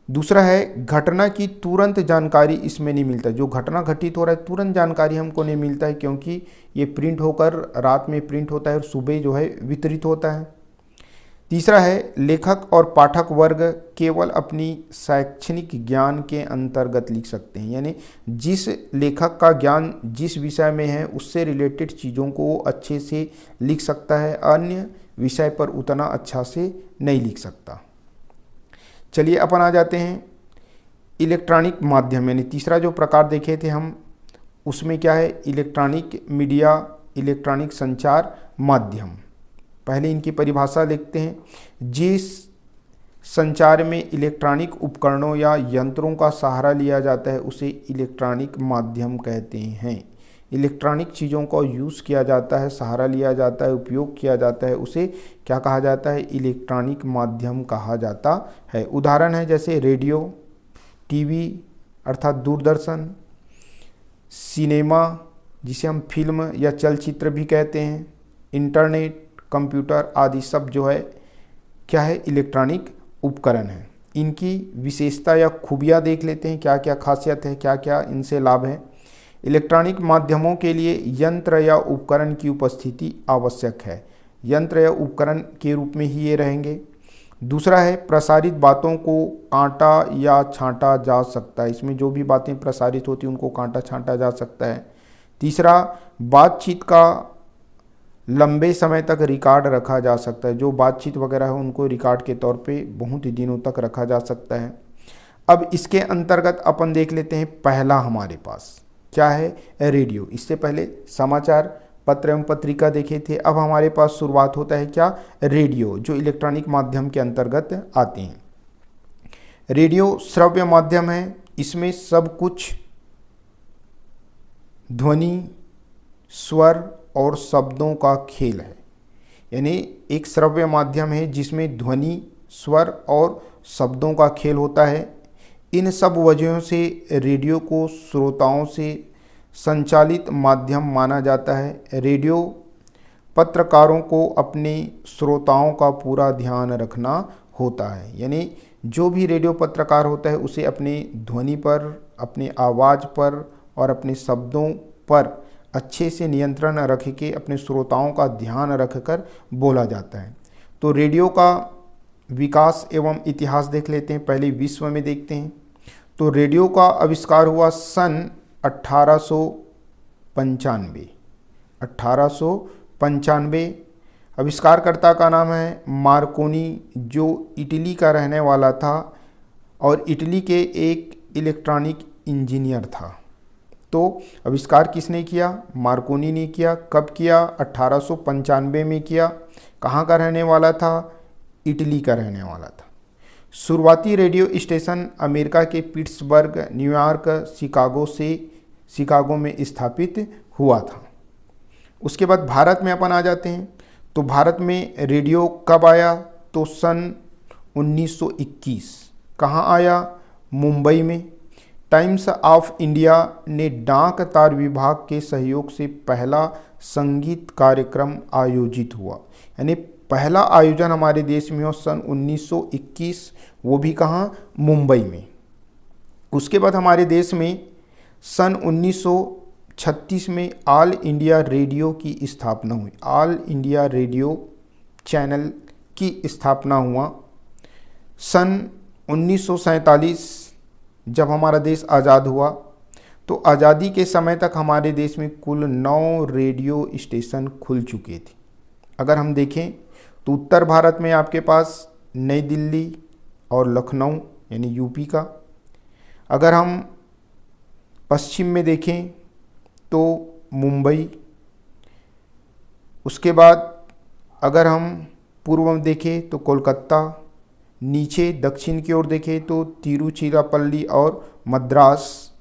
दूसरा है घटना की तुरंत जानकारी इसमें नहीं मिलता। जो घटना घटित हो रहा है तुरंत जानकारी हमको नहीं मिलता है, क्योंकि ये प्रिंट होकर रात में प्रिंट होता है और सुबह जो है वितरित होता है। तीसरा है लेखक और पाठक वर्ग केवल अपनी शैक्षणिक ज्ञान के अंतर्गत लिख सकते हैं, यानी जिस लेखक का ज्ञान जिस विषय में है उससे रिलेटेड चीज़ों को वो अच्छे से लिख सकता है, अन्य विषय पर उतना अच्छा से नहीं लिख सकता। चलिए अपन आ जाते हैं इलेक्ट्रॉनिक माध्यम, यानी तीसरा जो प्रकार देखे थे हम उसमें क्या है? इलेक्ट्रॉनिक मीडिया, इलेक्ट्रॉनिक संचार माध्यम। पहले इनकी परिभाषा लिखते हैं। जिस संचार में इलेक्ट्रॉनिक उपकरणों या यंत्रों का सहारा लिया जाता है उसे इलेक्ट्रॉनिक माध्यम कहते हैं। इलेक्ट्रॉनिक चीज़ों का यूज़ किया जाता है, सहारा लिया जाता है, उपयोग किया जाता है, उसे क्या कहा जाता है? इलेक्ट्रॉनिक माध्यम कहा जाता है। उदाहरण है जैसे रेडियो, टीवी अर्थात दूरदर्शन, सिनेमा जिसे हम फिल्म या चलचित्र भी कहते हैं, इंटरनेट, कंप्यूटर आदि सब जो है क्या है? इलेक्ट्रॉनिक उपकरण है। इनकी विशेषता या खूबियाँ देख लेते हैं, क्या क्या खासियत है, क्या क्या इनसे लाभ है। इलेक्ट्रॉनिक माध्यमों के लिए यंत्र या उपकरण की उपस्थिति आवश्यक है। यंत्र या उपकरण के रूप में ही ये रहेंगे। दूसरा है प्रसारित बातों को काटा या छांटा जा सकता है। इसमें जो भी बातें प्रसारित होती हैं उनको काटा छांटा जा सकता है। तीसरा, बातचीत का लंबे समय तक रिकॉर्ड रखा जा सकता है। जो बातचीत वगैरह है उनको रिकॉर्ड के तौर पे बहुत ही दिनों तक रखा जा सकता है। अब इसके अंतर्गत अपन देख लेते हैं, पहला हमारे पास क्या है, रेडियो। इससे पहले समाचार पत्र एवं पत्रिका देखे थे। अब हमारे पास शुरुआत होता है क्या, रेडियो, जो इलेक्ट्रॉनिक माध्यम के अंतर्गत आते हैं। रेडियो श्रव्य माध्यम है, इसमें सब कुछ ध्वनि, स्वर और शब्दों का खेल है। यानी एक श्रव्य माध्यम है जिसमें ध्वनि, स्वर और शब्दों का खेल होता है। इन सब वजहों से रेडियो को श्रोताओं से संचालित माध्यम माना जाता है। रेडियो पत्रकारों को अपने श्रोताओं का पूरा ध्यान रखना होता है। यानी जो भी रेडियो पत्रकार होता है उसे अपनी ध्वनि पर, अपनी आवाज़ पर और अपने शब्दों पर अच्छे से नियंत्रण रख के अपने श्रोताओं का ध्यान रखकर बोला जाता है। तो रेडियो का विकास एवं इतिहास देख लेते हैं। पहले विश्व में देखते हैं। तो रेडियो का आविष्कार हुआ सन 1895। आविष्कारकर्ता का नाम है मार्कोनी, जो इटली का रहने वाला था और इटली के एक इलेक्ट्रॉनिक इंजीनियर था। तो आविष्कार किसने किया, मार्कोनी ने किया। कब किया, 1895 में किया। कहाँ का रहने वाला था, इटली का रहने वाला था। शुरुआती रेडियो स्टेशन अमेरिका के पिट्सबर्ग, न्यूयॉर्क, शिकागो में स्थापित हुआ था। उसके बाद भारत में अपन आ जाते हैं। तो भारत में रेडियो कब आया, तो सन 1921। कहाँ आया, मुंबई में। टाइम्स ऑफ इंडिया ने डाक तार विभाग के सहयोग से पहला संगीत कार्यक्रम आयोजित हुआ। यानी पहला आयोजन हमारे देश में हो सन 1921, वो भी कहाँ, मुंबई में। उसके बाद हमारे देश में सन 1936 में ऑल इंडिया रेडियो की स्थापना हुई। ऑल इंडिया रेडियो चैनल की स्थापना हुआ। सन 1947 जब हमारा देश आज़ाद हुआ, तो आज़ादी के समय तक हमारे देश में कुल 9 रेडियो स्टेशन खुल चुके थे। अगर हम देखें तो उत्तर भारत में आपके पास नई दिल्ली और लखनऊ यानी यूपी का। अगर हम पश्चिम में देखें तो मुंबई। उसके बाद अगर हम पूर्व में देखें तो कोलकाता। नीचे दक्षिण की ओर देखें तो तिरुचिरापल्ली और मद्रास,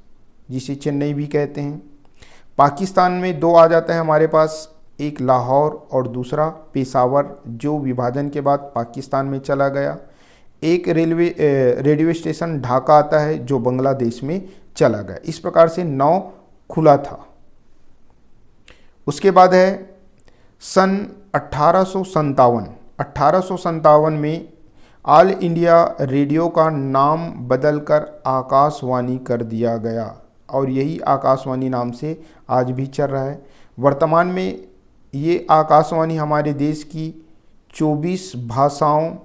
जिसे चेन्नई भी कहते हैं। पाकिस्तान में 2 आ जाता है हमारे पास, एक लाहौर और दूसरा पेशावर, जो विभाजन के बाद पाकिस्तान में चला गया। एक रेडियो स्टेशन ढाका आता है, जो बांग्लादेश में चला गया। इस प्रकार से 9 खुला था। उसके बाद है सन 1857 में ऑल इंडिया रेडियो का नाम बदलकर आकाशवाणी कर दिया गया और यही आकाशवाणी नाम से आज भी चल रहा है। वर्तमान में ये आकाशवाणी हमारे देश की 24 भाषाओं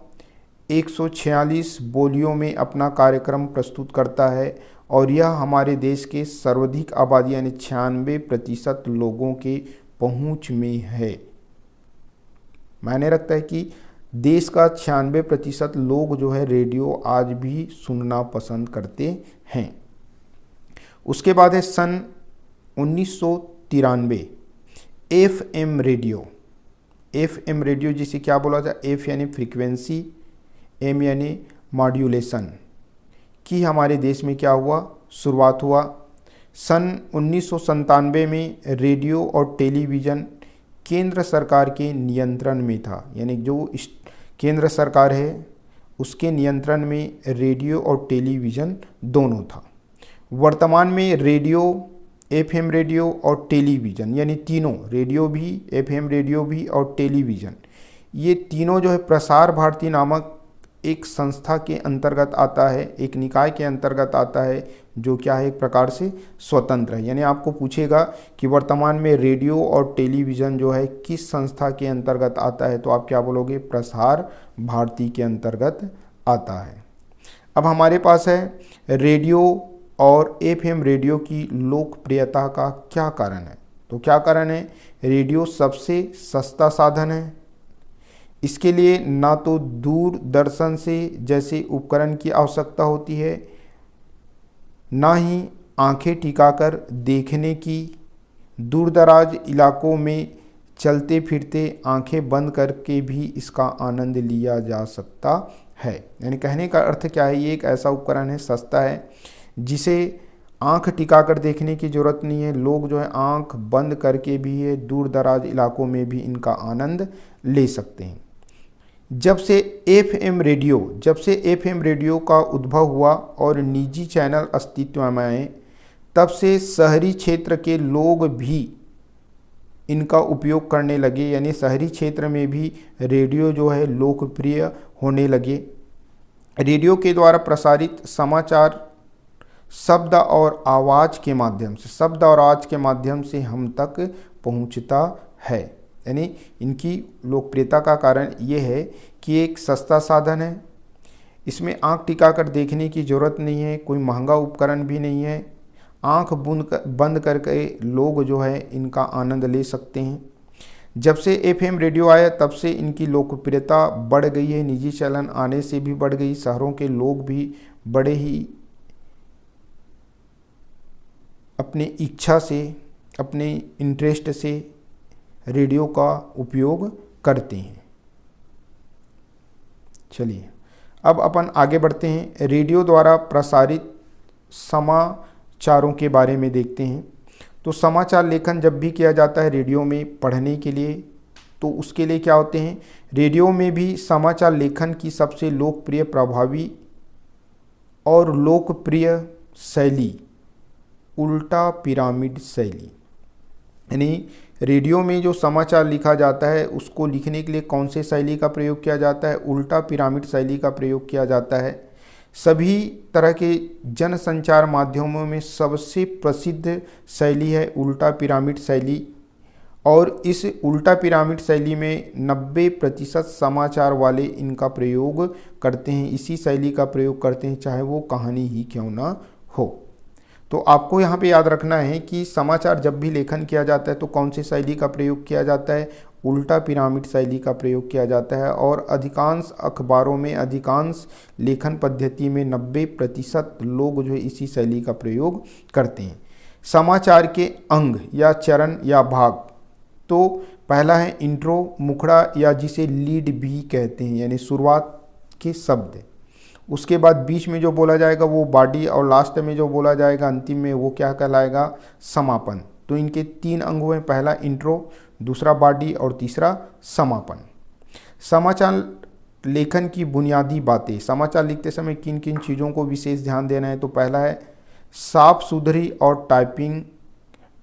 146 बोलियों में अपना कार्यक्रम प्रस्तुत करता है और यह हमारे देश के सर्वाधिक आबादी यानी 96% लोगों के पहुंच में है। मायने रखता है कि देश का 96% लोग जो है रेडियो आज भी सुनना पसंद करते हैं। उसके बाद है सन 1993 FM रेडियो। FM रेडियो जिसे क्या बोला जाए, F यानी फ्रीक्वेंसी, M यानी मॉड्यूलेशन की हमारे देश में क्या हुआ, शुरुआत हुआ। सन 1997 में रेडियो और टेलीविज़न केंद्र सरकार के नियंत्रण में था। यानी जो केंद्र सरकार है उसके नियंत्रण में रेडियो और टेलीविज़न दोनों था। वर्तमान में रेडियो, FM रेडियो और टेलीविज़न यानी तीनों, रेडियो भी, FM रेडियो भी और टेलीविज़न, ये तीनों जो है प्रसार भारती नामक एक संस्था के अंतर्गत आता है, एक निकाय के अंतर्गत आता है, जो क्या है एक प्रकार से स्वतंत्र है। यानी आपको पूछेगा कि वर्तमान में रेडियो और टेलीविज़न जो है किस संस्था के अंतर्गत आता है, तो आप क्या बोलोगे, प्रसार भारती के अंतर्गत आता है। अब हमारे पास है रेडियो और FM रेडियो की लोकप्रियता का क्या कारण है। तो क्या कारण है, रेडियो सबसे सस्ता साधन है। इसके लिए ना तो दूरदर्शन से जैसे उपकरण की आवश्यकता होती है, ना ही आंखें टिकाकर देखने की। दूरदराज इलाकों में चलते फिरते आंखें बंद करके भी इसका आनंद लिया जा सकता है। यानी कहने का अर्थ क्या है, ये एक ऐसा उपकरण है, सस्ता है, जिसे आंख टिकाकर देखने की ज़रूरत नहीं है। लोग जो है आंख बंद करके भी ये दूर दराज इलाकों में भी इनका आनंद ले सकते हैं। जब से एफएम रेडियो का उद्भव हुआ और निजी चैनल अस्तित्व में आए, तब से शहरी क्षेत्र के लोग भी इनका उपयोग करने लगे। यानी शहरी क्षेत्र में भी रेडियो जो है लोकप्रिय होने लगे। रेडियो के द्वारा प्रसारित समाचार शब्द और आवाज़ के माध्यम से हम तक पहुंचता है। यानी इनकी लोकप्रियता का कारण ये है कि एक सस्ता साधन है, इसमें आंख टिकाकर देखने की ज़रूरत नहीं है, कोई महंगा उपकरण भी नहीं है। आंख बंद करके लोग जो है इनका आनंद ले सकते हैं। जब से एफएम रेडियो आया तब से इनकी लोकप्रियता बढ़ गई है, निजी चैनल आने से भी बढ़ गई। शहरों के लोग भी बड़े ही अपनी इच्छा से, अपने इंटरेस्ट से रेडियो का उपयोग करते हैं। चलिए अब अपन आगे बढ़ते हैं। रेडियो द्वारा प्रसारित समाचारों के बारे में देखते हैं। तो समाचार लेखन जब भी किया जाता है रेडियो में पढ़ने के लिए, तो उसके लिए क्या होते हैं, रेडियो में भी समाचार लेखन की सबसे लोकप्रिय, प्रभावी और लोकप्रिय शैली उल्टा पिरामिड शैली। यानी रेडियो में जो समाचार लिखा जाता है उसको लिखने के लिए कौन से शैली का प्रयोग किया जाता है, उल्टा पिरामिड शैली का प्रयोग किया जाता है। सभी तरह के जनसंचार माध्यमों में सबसे प्रसिद्ध शैली है उल्टा पिरामिड शैली, और इस उल्टा पिरामिड शैली में 90% समाचार वाले इनका प्रयोग करते हैं, इसी शैली का प्रयोग करते हैं, चाहे वो कहानी ही क्यों ना हो। तो आपको यहाँ पे याद रखना है कि समाचार जब भी लेखन किया जाता है तो कौन सी शैली का प्रयोग किया जाता है, उल्टा पिरामिड शैली का प्रयोग किया जाता है। और अधिकांश अखबारों में, अधिकांश लेखन पद्धति में 90% लोग जो है इसी शैली का प्रयोग करते हैं। समाचार के अंग या चरण या भाग, तो पहला है इंट्रो, मुखड़ा या जिसे लीड भी कहते हैं, यानी शुरुआत के शब्द। उसके बाद बीच में जो बोला जाएगा वो बॉडी, और लास्ट में जो बोला जाएगा अंतिम में वो क्या कहलाएगा, समापन। तो इनके 3 अंग हैं, पहला इंट्रो, दूसरा बॉडी और तीसरा समापन। समाचार लेखन की बुनियादी बातें, समाचार लिखते समय किन किन चीज़ों को विशेष ध्यान देना है, तो पहला है साफ सुथरी और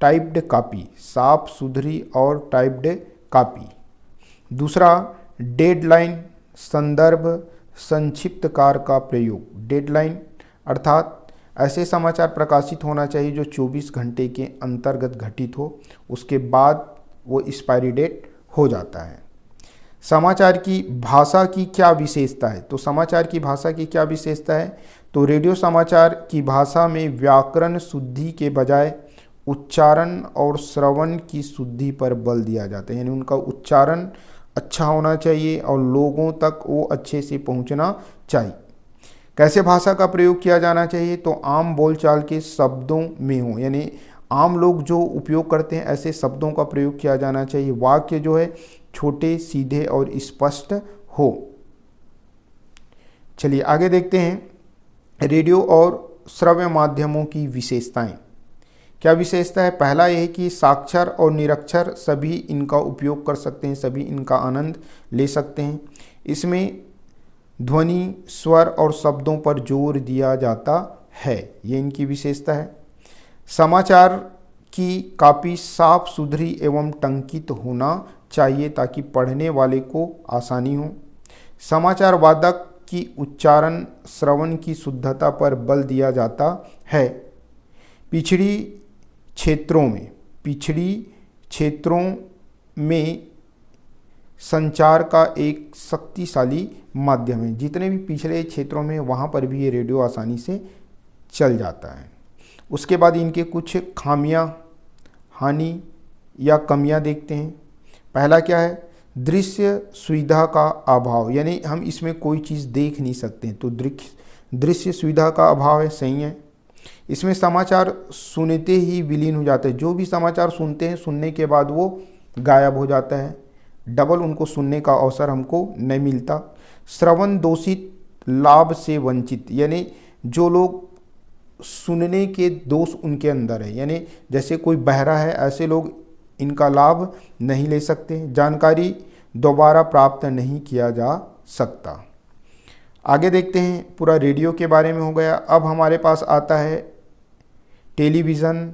टाइप्ड कॉपी, साफ सुथरी और टाइप्ड कॉपी। दूसरा डेडलाइन, संदर्भ, संक्षिप्तकार का प्रयोग। डेडलाइन अर्थात ऐसे समाचार प्रकाशित होना चाहिए जो 24 घंटे के अंतर्गत घटित हो, उसके बाद वो एक्सपायरी डेट हो जाता है। समाचार की भाषा की क्या विशेषता है, तो समाचार की भाषा की क्या विशेषता है, तो रेडियो समाचार की भाषा में व्याकरण शुद्धि के बजाय उच्चारण और श्रवण की शुद्धि पर बल दिया जाता है। यानी उनका उच्चारण अच्छा होना चाहिए और लोगों तक वो अच्छे से पहुंचना चाहिए। कैसे भाषा का प्रयोग किया जाना चाहिए, तो आम बोलचाल के शब्दों में हो, यानी आम लोग जो उपयोग करते हैं ऐसे शब्दों का प्रयोग किया जाना चाहिए। वाक्य जो है छोटे, सीधे और स्पष्ट हो। चलिए आगे देखते हैं रेडियो और श्रव्य माध्यमों की विशेषताएं। क्या विशेषता है, पहला यह है कि साक्षर और निरक्षर सभी इनका उपयोग कर सकते हैं, सभी इनका आनंद ले सकते हैं। इसमें ध्वनि, स्वर और शब्दों पर जोर दिया जाता है, ये इनकी विशेषता है। समाचार की कॉपी साफ सुथरी एवं टंकित होना चाहिए ताकि पढ़ने वाले को आसानी हो। समाचार वादक की उच्चारण, श्रवण की शुद्धता पर बल दिया जाता है। पिछड़ी क्षेत्रों में संचार का एक शक्तिशाली माध्यम है। जितने भी पिछड़े क्षेत्रों में वहाँ पर भी ये रेडियो आसानी से चल जाता है। उसके बाद इनके कुछ खामियां, हानि या कमियां देखते हैं। पहला क्या है, दृश्य सुविधा का अभाव, यानी हम इसमें कोई चीज़ देख नहीं सकते, तो दृश्य सुविधा का अभाव है, सही है। इसमें समाचार सुनते ही विलीन हो जाते हैं, जो भी समाचार सुनते हैं सुनने के बाद वो गायब हो जाता है, डबल उनको सुनने का अवसर हमको नहीं मिलता। श्रवण दोषित, लाभ से वंचित, यानी जो लोग सुनने के दोष उनके अंदर है, यानी जैसे कोई बहरा है, ऐसे लोग इनका लाभ नहीं ले सकते। जानकारी दोबारा प्राप्त नहीं किया जा सकता। आगे देखते हैं, पूरा रेडियो के बारे में हो गया। अब हमारे पास आता है टेलीविज़न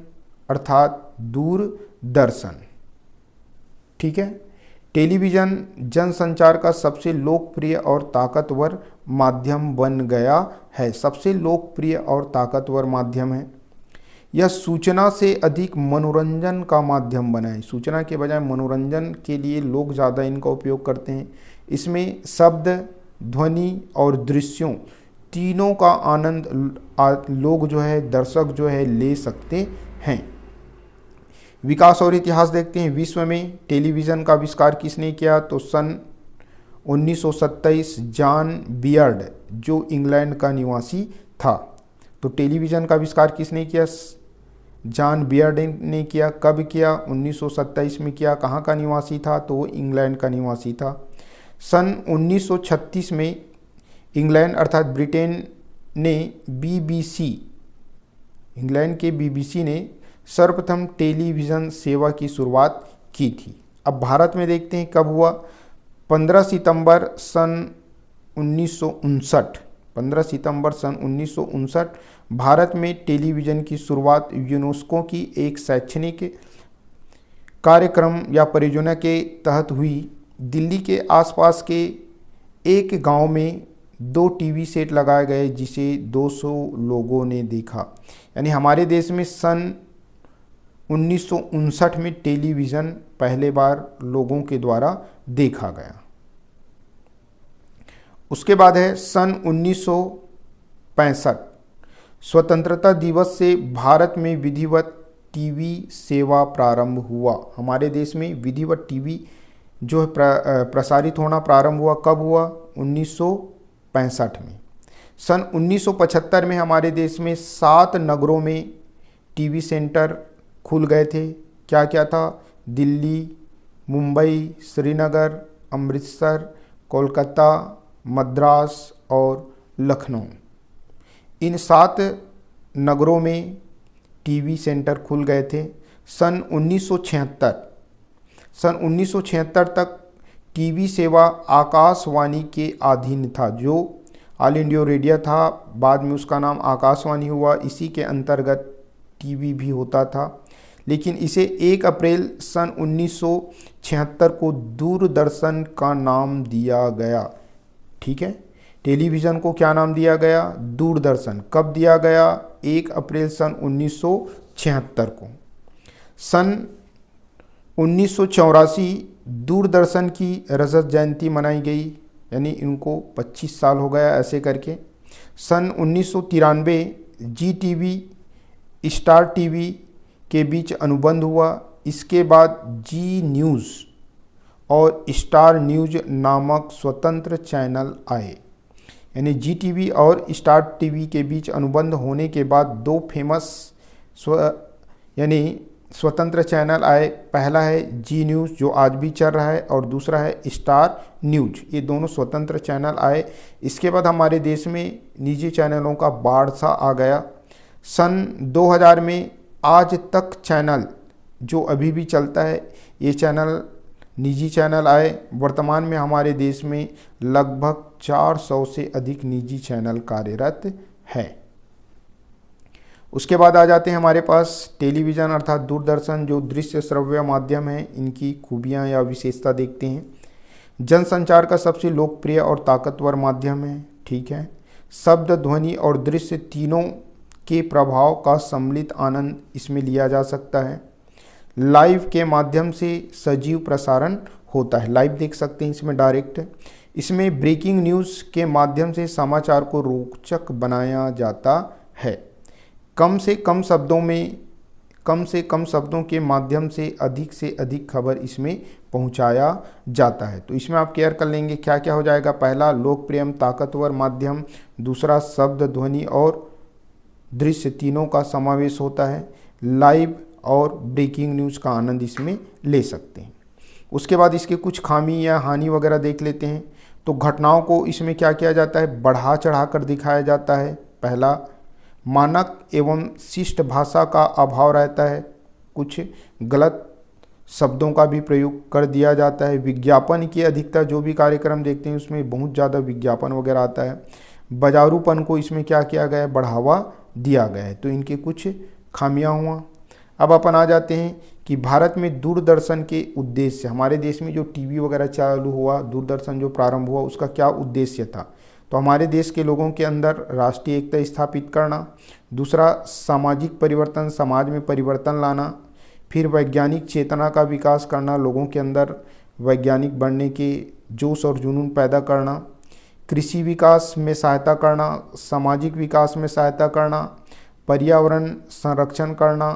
अर्थात दूरदर्शन। ठीक है, टेलीविज़न जनसंचार का सबसे लोकप्रिय और ताकतवर माध्यम बन गया है। सबसे लोकप्रिय और ताकतवर माध्यम है। यह सूचना से अधिक मनोरंजन का माध्यम बना है। सूचना के बजाय मनोरंजन के लिए लोग ज़्यादा इनका उपयोग करते हैं। इसमें शब्द, ध्वनि और दृश्यों तीनों का आनंद लोग जो है, दर्शक जो है, ले सकते हैं। विकास और इतिहास देखते हैं। विश्व में टेलीविज़न का आविष्कार किसने किया, तो सन 1927 जॉन बियर्ड, जो इंग्लैंड का निवासी था। तो टेलीविज़न का आविष्कार किसने किया, जॉन बियर्ड ने किया। कब किया, 1927 में किया। कहाँ का निवासी था, तो वो इंग्लैंड का निवासी था। सन 1936 में इंग्लैंड अर्थात ब्रिटेन ने BBC, इंग्लैंड के BBC ने सर्वप्रथम टेलीविज़न सेवा की शुरुआत की थी। अब भारत में देखते हैं कब हुआ, 15 सितंबर सन 1959। 15 सितंबर सन 1959 भारत में टेलीविज़न की शुरुआत यूनेस्को की एक शैक्षणिक कार्यक्रम या परियोजना के तहत हुई। दिल्ली के आसपास के एक गांव में 2 टीवी सेट लगाए गए, जिसे 200 लोगों ने देखा। यानी हमारे देश में सन 1959 में टेलीविज़न पहले बार लोगों के द्वारा देखा गया। उसके बाद है सन 1965, स्वतंत्रता दिवस से भारत में विधिवत टीवी सेवा प्रारंभ हुआ। हमारे देश में विधिवत टीवी जो है प्रसारित होना प्रारंभ हुआ। कब हुआ, 1965 में। सन 1975 में हमारे देश में 7 नगरों में टीवी सेंटर खुल गए थे। क्या क्या था, दिल्ली, मुंबई, श्रीनगर, अमृतसर, कोलकाता, मद्रास और लखनऊ। इन 7 नगरों में टीवी सेंटर खुल गए थे। सन 1976 तक टीवी सेवा आकाशवाणी के अधीन था, जो ऑल इंडिया रेडियो था। बाद में उसका नाम आकाशवाणी हुआ। इसी के अंतर्गत टीवी भी होता था, लेकिन इसे 1 अप्रैल सन 1976 को दूरदर्शन का नाम दिया गया। ठीक है, टेलीविज़न को क्या नाम दिया गया, दूरदर्शन। कब दिया गया, 1 अप्रैल सन 1976 को। सन 1984 दूरदर्शन की रजत जयंती मनाई गई, यानी इनको 25 साल हो गया ऐसे करके। सन 1993 GTV स्टार टीवी के बीच अनुबंध हुआ। इसके बाद जी न्यूज़ और स्टार न्यूज़ नामक स्वतंत्र चैनल आए। यानी GTV और स्टार टीवी के बीच अनुबंध होने के बाद 2 फेमस यानी स्वतंत्र चैनल आए। पहला है जी न्यूज़, जो आज भी चल रहा है, और दूसरा है स्टार न्यूज़। ये दोनों स्वतंत्र चैनल आए। इसके बाद हमारे देश में निजी चैनलों का बाढ़ सा आ गया। सन 2000 में आज तक चैनल, जो अभी भी चलता है, ये चैनल निजी चैनल आए। वर्तमान में हमारे देश में लगभग 400 से अधिक निजी चैनल कार्यरत है। उसके बाद आ जाते हैं हमारे पास टेलीविज़न अर्थात दूरदर्शन, जो दृश्य श्रव्य माध्यम है। इनकी खूबियां या विशेषता देखते हैं। जनसंचार का सबसे लोकप्रिय और ताकतवर माध्यम है। ठीक है, शब्द, ध्वनि और दृश्य तीनों के प्रभाव का सम्मिलित आनंद इसमें लिया जा सकता है। लाइव के माध्यम से सजीव प्रसारण होता है, लाइव देख सकते हैं इसमें डायरेक्ट। इसमें ब्रेकिंग न्यूज़ के माध्यम से समाचार को रोचक बनाया जाता है। कम से कम शब्दों में कम से कम शब्दों के माध्यम से अधिक खबर इसमें पहुंचाया जाता है। तो इसमें आप केयर कर लेंगे क्या क्या हो जाएगा। पहला लोकप्रिय ताकतवर माध्यम, दूसरा शब्द ध्वनि और दृश्य तीनों का समावेश होता है। लाइव और ब्रेकिंग न्यूज़ का आनंद इसमें ले सकते हैं। उसके बाद इसके कुछ खामी या हानि वगैरह देख लेते हैं। तो घटनाओं को इसमें क्या किया जाता है, बढ़ा चढ़ा कर दिखाया जाता है। पहला, मानक एवं शिष्ट भाषा का अभाव रहता है, कुछ गलत शब्दों का भी प्रयोग कर दिया जाता है। विज्ञापन की अधिकता, जो भी कार्यक्रम देखते हैं उसमें बहुत ज़्यादा विज्ञापन वगैरह आता है। बाजारूपन को इसमें क्या किया गया है, बढ़ावा दिया गया है। तो इनके कुछ खामियां हुआ। अब अपन आ जाते हैं कि भारत में दूरदर्शन के उद्देश्य, हमारे देश में जो टीवी वगैरह चालू हुआ, दूरदर्शन जो प्रारंभ हुआ, उसका क्या उद्देश्य था। तो हमारे देश के लोगों के अंदर राष्ट्रीय एकता स्थापित करना, दूसरा सामाजिक परिवर्तन, समाज में परिवर्तन लाना, फिर वैज्ञानिक चेतना का विकास करना, लोगों के अंदर वैज्ञानिक बनने के जोश और जुनून पैदा करना, कृषि विकास में सहायता करना, सामाजिक विकास में सहायता करना, पर्यावरण संरक्षण करना,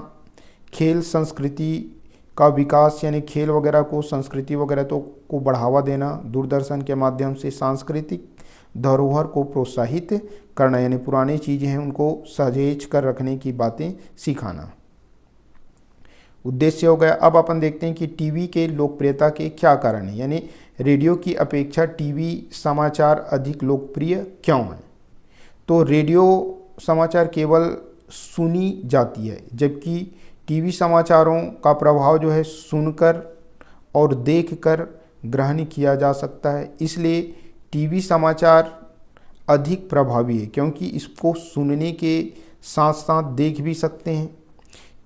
खेल संस्कृति का विकास यानी खेल वगैरह को, संस्कृति वगैरह तो को बढ़ावा देना, दूरदर्शन के माध्यम से सांस्कृतिक धरोहर को प्रोत्साहित करना यानी पुरानी चीज़ें हैं उनको सहेज कर रखने की बातें सिखाना उद्देश्य हो गया। अब अपन देखते हैं कि टीवी के लोकप्रियता के क्या कारण हैं, यानी रेडियो की अपेक्षा टीवी समाचार अधिक लोकप्रिय क्यों हैं। तो रेडियो समाचार केवल सुनी जाती है, जबकि टीवी समाचारों का प्रभाव जो है सुनकर और देखकर ग्रहण किया जा सकता है। इसलिए टीवी समाचार अधिक प्रभावी है, क्योंकि इसको सुनने के साथ साथ देख भी सकते हैं।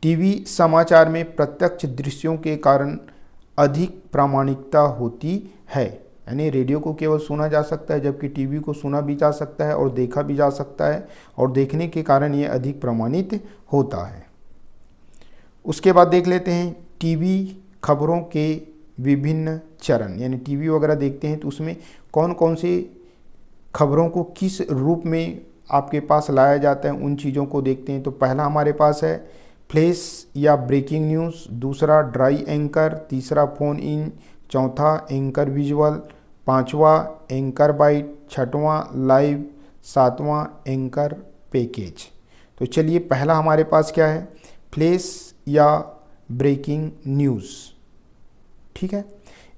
टीवी समाचार में प्रत्यक्ष दृश्यों के कारण अधिक प्रामाणिकता होती है, यानी रेडियो को केवल सुना जा सकता है, जबकि टीवी को सुना भी जा सकता है और देखा भी जा सकता है, और देखने के कारण ये अधिक प्रमाणित होता है। उसके बाद देख लेते हैं टीवी खबरों के विभिन्न चरण, यानी टीवी वगैरह देखते हैं तो उसमें कौन कौन से खबरों को किस रूप में आपके पास लाया जाता है, उन चीज़ों को देखते हैं। तो पहला हमारे पास है फ्लैश या ब्रेकिंग न्यूज़, दूसरा ड्राई एंकर, तीसरा फ़ोन इन, चौथा एंकर विजुअल, पांचवा एंकर बाइट, छठवां लाइव, सातवां एंकर पैकेज। तो चलिए पहला हमारे पास क्या है, फ्लैश या ब्रेकिंग न्यूज़। ठीक है,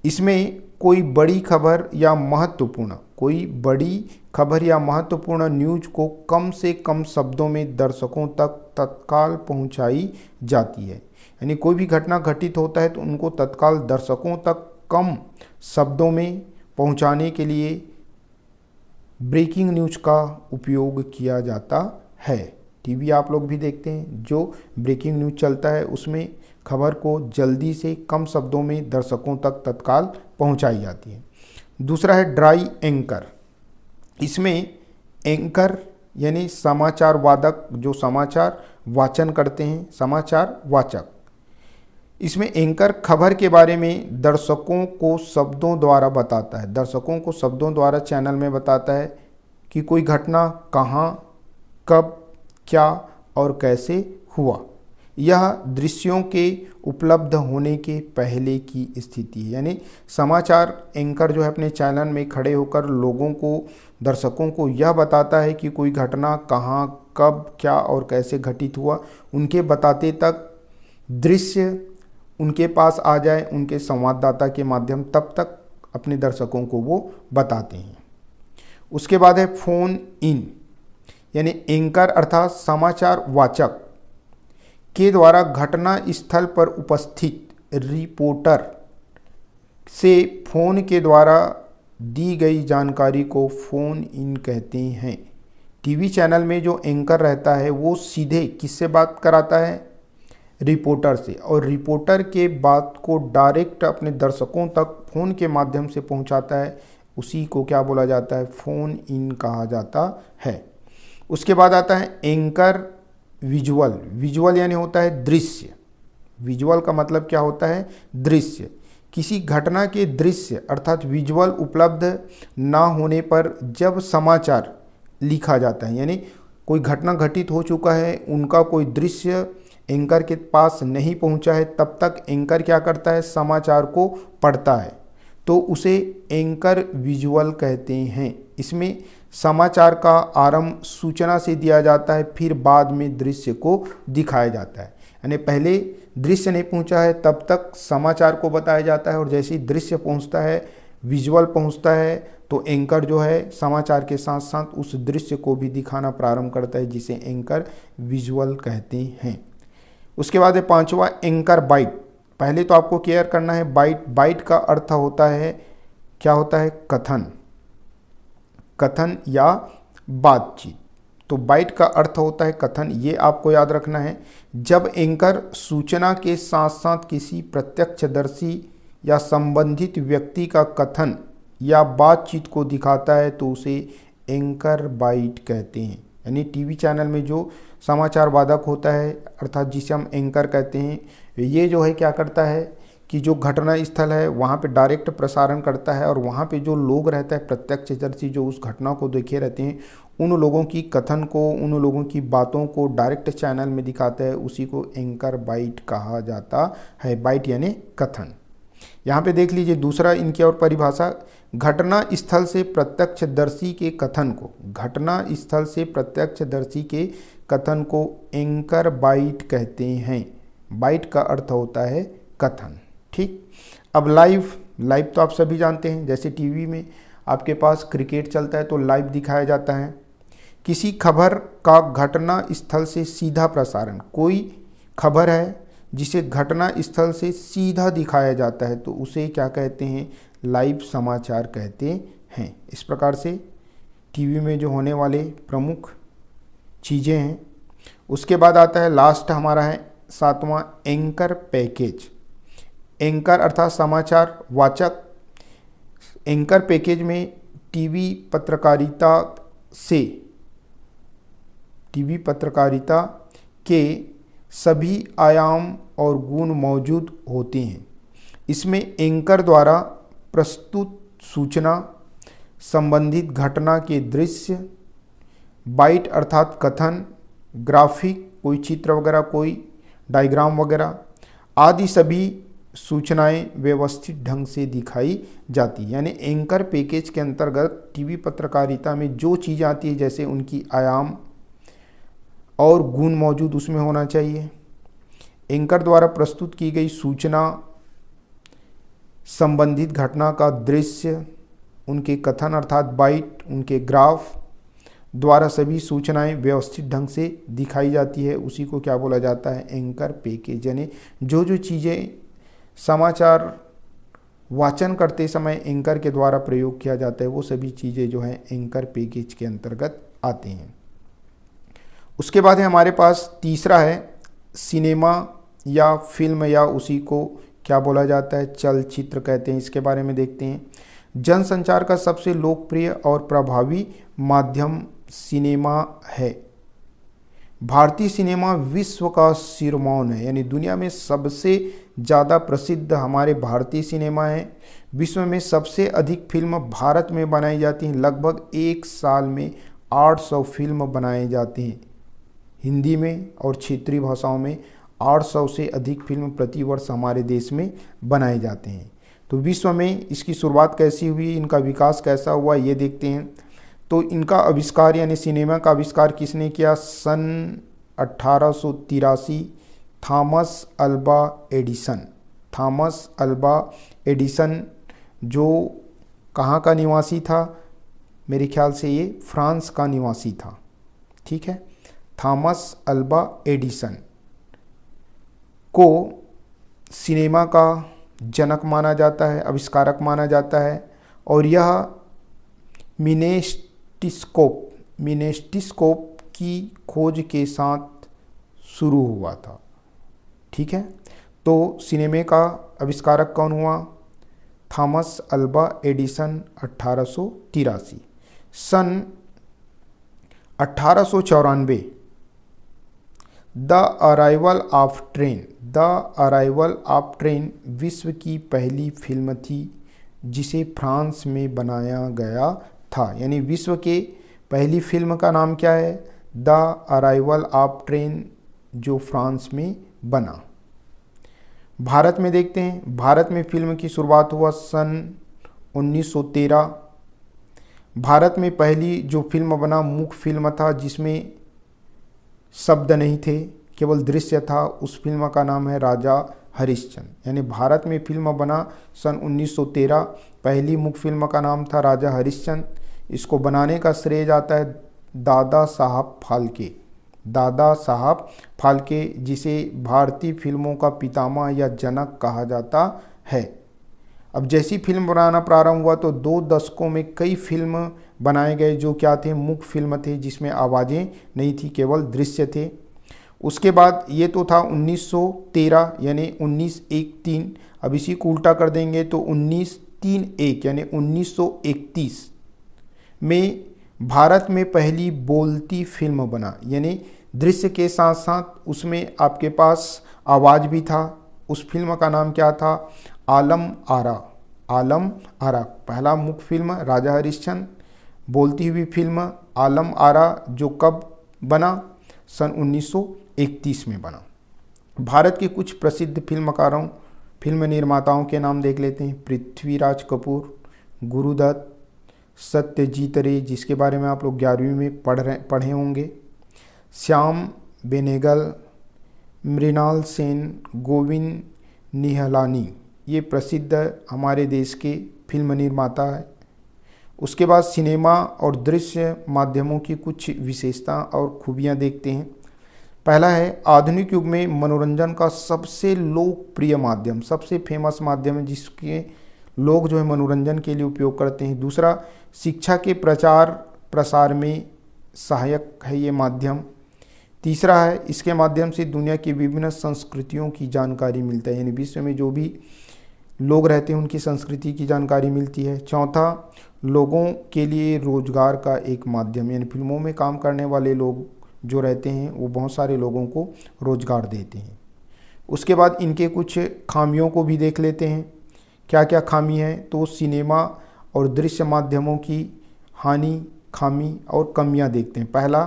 इसमें कोई बड़ी खबर या महत्वपूर्ण न्यूज़ को कम से कम शब्दों में दर्शकों तक तत्काल पहुंचाई जाती है, यानी कोई भी घटना घटित होता है तो उनको तत्काल दर्शकों तक कम शब्दों में पहुंचाने के लिए ब्रेकिंग न्यूज़ का उपयोग किया जाता है। टीवी आप लोग भी देखते हैं, जो ब्रेकिंग न्यूज़ चलता है उसमें खबर को जल्दी से कम शब्दों में दर्शकों तक तत्काल पहुंचाई जाती है। दूसरा है ड्राई एंकर। इसमें एंकर यानी समाचार वादक, जो समाचार वाचन करते हैं, समाचार वाचक। इसमें एंकर खबर के बारे में दर्शकों को शब्दों द्वारा बताता है, दर्शकों को शब्दों द्वारा चैनल में बताता है कि कोई घटना कहाँ, कब, क्या और कैसे हुआ। यह दृश्यों के उपलब्ध होने के पहले की स्थिति है, यानी समाचार एंकर जो है अपने चैनल में खड़े होकर लोगों को, दर्शकों को यह बताता है कि कोई घटना कहाँ, कब, क्या और कैसे घटित हुआ। उनके बताते तक दृश्य उनके पास आ जाए, उनके संवाददाता के माध्यम, तब तक अपने दर्शकों को वो बताते हैं। उसके बाद है फ़ोन इन, यानी एंकर अर्थात समाचार वाचक के द्वारा घटना स्थल पर उपस्थित रिपोर्टर से फ़ोन के द्वारा दी गई जानकारी को फ़ोन इन कहते हैं। टीवी चैनल में जो एंकर रहता है वो सीधे किससे बात कराता है, रिपोर्टर से, और रिपोर्टर के बात को डायरेक्ट अपने दर्शकों तक फ़ोन के माध्यम से पहुंचाता है। उसी को क्या बोला जाता है, फ़ोन इन कहा जाता है। उसके बाद आता है एंकर विजुअल। विजुअल यानी होता है दृश्य। विजुअल का मतलब क्या होता है, दृश्य। किसी घटना के दृश्य अर्थात विजुअल उपलब्ध ना होने पर जब समाचार लिखा जाता है, यानी कोई घटना घटित हो चुका है, उनका कोई दृश्य एंकर के पास नहीं पहुंचा है तब तक एंकर क्या करता है, समाचार को पढ़ता है, तो उसे एंकर विजुअल कहते हैं। इसमें समाचार का आरंभ सूचना से दिया जाता है, फिर बाद में दृश्य को दिखाया जाता है। यानी पहले दृश्य नहीं पहुंचा है तब तक समाचार को बताया जाता है, और जैसे ही दृश्य पहुंचता है, विजुअल पहुंचता है, तो एंकर जो है समाचार के साथ साथ उस दृश्य को भी दिखाना प्रारंभ करता है, जिसे एंकर विजुअल कहते हैं। उसके बाद है पांचवा एंकर बाइट। पहले तो आपको क्लियर करना है बाइट। बाइट का अर्थ होता है, क्या होता है, कथन, कथन या बातचीत। तो बाइट का अर्थ होता है कथन, ये आपको याद रखना है। जब एंकर सूचना के साथ साथ किसी प्रत्यक्षदर्शी या संबंधित व्यक्ति का कथन या बातचीत को दिखाता है तो उसे एंकर बाइट कहते हैं। यानी टीवी चैनल में जो समाचार वादक होता है, अर्थात जिसे हम एंकर कहते हैं, ये जो है क्या करता है कि जो घटना स्थल है वहाँ पे डायरेक्ट प्रसारण करता है, और वहाँ पे जो लोग रहता है प्रत्यक्षदर्शी जो उस घटना को देखे रहते हैं, उन लोगों की कथन को, उन लोगों की बातों को डायरेक्ट चैनल में दिखाता है, उसी को एंकर बाइट कहा जाता है। बाइट यानी कथन। यहाँ पे देख लीजिए दूसरा इनकी और परिभाषा, घटना स्थल से प्रत्यक्षदर्शी के कथन को, घटना स्थल से प्रत्यक्षदर्शी के कथन को एंकर बाइट कहते हैं। बाइट का अर्थ होता है कथन। ठीक, अब लाइव। लाइव तो आप सभी जानते हैं, जैसे टीवी में आपके पास क्रिकेट चलता है तो लाइव दिखाया जाता है। किसी खबर का घटना स्थल से सीधा प्रसारण, कोई खबर है जिसे घटना स्थल से सीधा दिखाया जाता है तो उसे क्या कहते हैं, लाइव समाचार कहते हैं। इस प्रकार से टीवी में जो होने वाले प्रमुख चीज़ें हैं। उसके बाद आता है लास्ट हमारा है सातवां एंकर पैकेज। एंकर अर्थात समाचार वाचक। एंकर पैकेज में टीवी पत्रकारिता के सभी आयाम और गुण मौजूद होते हैं। इसमें एंकर द्वारा प्रस्तुत सूचना, संबंधित घटना के दृश्य, बाइट अर्थात कथन, ग्राफिक कोई चित्र वगैरह, कोई डायग्राम वगैरह आदि सभी सूचनाएं व्यवस्थित ढंग से दिखाई जाती। यानी एंकर पैकेज के अंतर्गत टीवी पत्रकारिता में जो चीज़ आती है, जैसे उनकी आयाम और गुण मौजूद उसमें होना चाहिए। एंकर द्वारा प्रस्तुत की गई सूचना, संबंधित घटना का दृश्य, उनके कथन अर्थात बाइट, उनके ग्राफ द्वारा सभी सूचनाएं व्यवस्थित ढंग से दिखाई जाती है, उसी को क्या बोला जाता है, एंकर पैकेज। यानी जो जो चीज़ें समाचार वाचन करते समय एंकर के द्वारा प्रयोग किया जाता है वो सभी चीज़ें जो हैं एंकर पैकेज के अंतर्गत आती हैं। उसके बाद है हमारे पास तीसरा है सिनेमा या फिल्म, या उसी को क्या बोला जाता है, चलचित्र कहते हैं। इसके बारे में देखते हैं। जनसंचार का सबसे लोकप्रिय और प्रभावी माध्यम सिनेमा है। भारतीय सिनेमा विश्व का सिरमौर है, यानी दुनिया में सबसे ज़्यादा प्रसिद्ध हमारे भारतीय सिनेमा है। विश्व में सबसे अधिक फिल्म भारत में बनाई जाती हैं। लगभग एक साल में 800 फिल्म बनाए जाते हैं। हिंदी में और क्षेत्रीय भाषाओं में 800 से अधिक फिल्म प्रतिवर्ष हमारे देश में बनाए जाते हैं। तो विश्व में इसकी शुरुआत कैसी हुई, इनका विकास कैसा हुआ, ये देखते हैं। तो इनका आविष्कार यानी सिनेमा का आविष्कार किसने किया, सन 1883 Thomas Alva Edison. Thomas Alva Edison जो कहाँ का निवासी था, मेरे ख्याल से ये फ्रांस का निवासी था। ठीक है, थॉमस अल्वा एडिसन को सिनेमा का जनक माना जाता है, आविष्कारक माना जाता है। और यह मिनेस्टिस्कोप की खोज के साथ शुरू हुआ था। ठीक है, तो सिनेमा का आविष्कारक कौन हुआ, थॉमस अल्वा एडिसन 1883। सन 1894 द अराइवल ऑफ ट्रेन विश्व की पहली फिल्म थी जिसे फ्रांस में बनाया गया था। यानी विश्व के पहली फिल्म का नाम क्या है, द अराइवल ऑफ ट्रेन जो फ्रांस में बना। भारत में देखते हैं, भारत में फिल्म की शुरुआत हुआ सन 1913। भारत में पहली जो फिल्म बना मूक फिल्म था, जिसमें शब्द नहीं थे, केवल दृश्य था। उस फिल्म का नाम है राजा हरिश्चंद्र। यानी भारत में फिल्म बना सन 1913। पहली मूक फिल्म का नाम था राजा हरिश्चंद्र। इसको बनाने का श्रेय जाता है दादा साहब फाल्के। दादा साहब फाल्के, जिसे भारतीय फिल्मों का पितामह या जनक कहा जाता है। अब जैसी फिल्म बनाना प्रारंभ हुआ तो 2 दशकों में कई फिल्म बनाए गए, जो क्या थे, मूक फिल्म थे, जिसमें आवाज़ें नहीं थी, केवल दृश्य थे। उसके बाद ये तो था 1913 यानी 1913। अब इसी को उल्टा कर देंगे तो 1931 यानी 1931 में भारत में पहली बोलती फिल्म बना। यानी दृश्य के साथ साथ उसमें आपके पास आवाज़ भी था। उस फिल्म का नाम क्या था, आलम आरा। आलम आरा पहला मुख्य फिल्म राजा हरिश्चंद्र, बोलती हुई फिल्म आलम आरा, जो कब बना, सन 1931 में बना। भारत के कुछ प्रसिद्ध फिल्मकारों, फिल्म निर्माताओं के नाम देख लेते हैं। पृथ्वीराज कपूर, गुरुदत्त, सत्यजीत रे, जिसके बारे में आप लोग 11वीं में पढ़े होंगे, श्याम बेनेगल, मृणाल सेन, गोविंद निहलानी, ये प्रसिद्ध हमारे देश के फिल्म निर्माता है। उसके बाद सिनेमा और दृश्य माध्यमों की कुछ विशेषता और खूबियाँ देखते हैं। पहला है, आधुनिक युग में मनोरंजन का सबसे लोकप्रिय माध्यम, सबसे फेमस माध्यम है, जिसके लोग जो है मनोरंजन के लिए उपयोग करते हैं। दूसरा, शिक्षा के प्रचार प्रसार में सहायक है ये माध्यम। तीसरा है, इसके माध्यम से दुनिया की विभिन्न संस्कृतियों की जानकारी मिलता है, यानी विश्व में जो भी लोग रहते हैं उनकी संस्कृति की जानकारी मिलती है। चौथा, लोगों के लिए रोजगार का एक माध्यम, यानी फिल्मों में काम करने वाले लोग जो रहते हैं वो बहुत सारे लोगों को रोजगार देते हैं। उसके बाद इनके कुछ खामियों को भी देख लेते हैं, क्या क्या खामी है। तो सिनेमा और दृश्य माध्यमों की हानि, खामी और कमियां देखते हैं। पहला,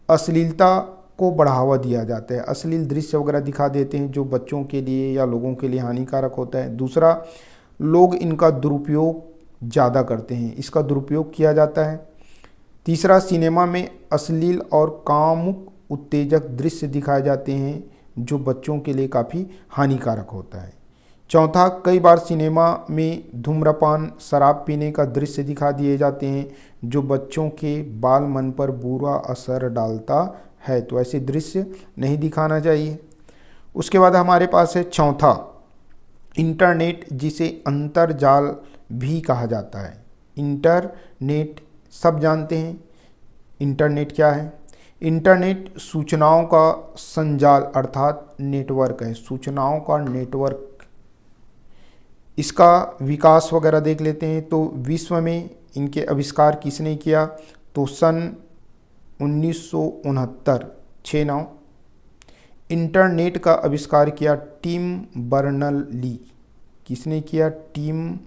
अश्लीलता को बढ़ावा दिया जाता है, अश्लील दृश्य वगैरह दिखा देते हैं जो बच्चों के लिए या लोगों के लिए हानिकारक होता है। दूसरा, लोग इनका दुरुपयोग ज़्यादा करते हैं, इसका दुरुपयोग किया जाता है। तीसरा, सिनेमा में अश्लील और कामुक उत्तेजक दृश्य दिखाए जाते हैं जो बच्चों के लिए काफ़ी हानिकारक होता है। चौथा, कई बार सिनेमा में धूम्रपान, शराब पीने का दृश्य दिखा दिए जाते हैं जो बच्चों के बाल मन पर बुरा असर डालता है, तो ऐसे दृश्य नहीं दिखाना चाहिए। उसके बाद हमारे पास है चौथा, इंटरनेट, जिसे अंतर्जाल भी कहा जाता है। इंटरनेट सब जानते हैं, इंटरनेट क्या है। इंटरनेट सूचनाओं का संजाल अर्थात नेटवर्क है, सूचनाओं का नेटवर्क। इसका विकास वगैरह देख लेते हैं। तो विश्व में इनके आविष्कार किसने किया, तो सन 1969 6/9 इंटरनेट का आविष्कार किया टिम बर्नर्स-ली। किसने किया, टिम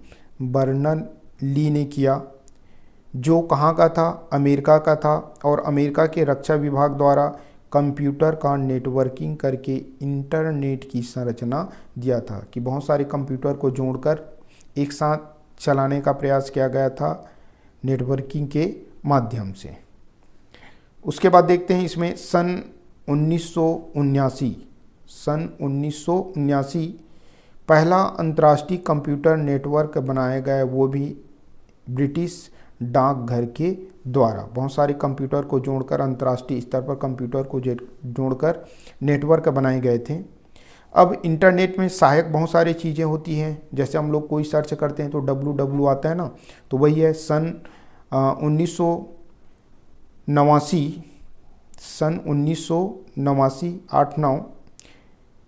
बर्नर्स-ली ने किया, जो कहाँ का था, अमेरिका का था। और अमेरिका के रक्षा विभाग द्वारा कंप्यूटर का नेटवर्किंग करके इंटरनेट की संरचना दिया था, कि बहुत सारे कंप्यूटर को जोड़कर एक साथ चलाने का प्रयास किया गया था नेटवर्किंग के माध्यम से। उसके बाद देखते हैं इसमें सन 1979 पहला अंतर्राष्ट्रीय कंप्यूटर नेटवर्क बनाया गया, वो भी ब्रिटिश डाकघर के द्वारा। बहुत सारे कंप्यूटर को जोड़कर, अंतर्राष्ट्रीय स्तर पर कंप्यूटर को जोड़कर नेटवर्क बनाए गए थे। अब इंटरनेट में सहायक बहुत सारी चीज़ें होती हैं, जैसे हम लोग कोई सर्च करते हैं तो www आता है ना, तो वही है। सन 1989 8/9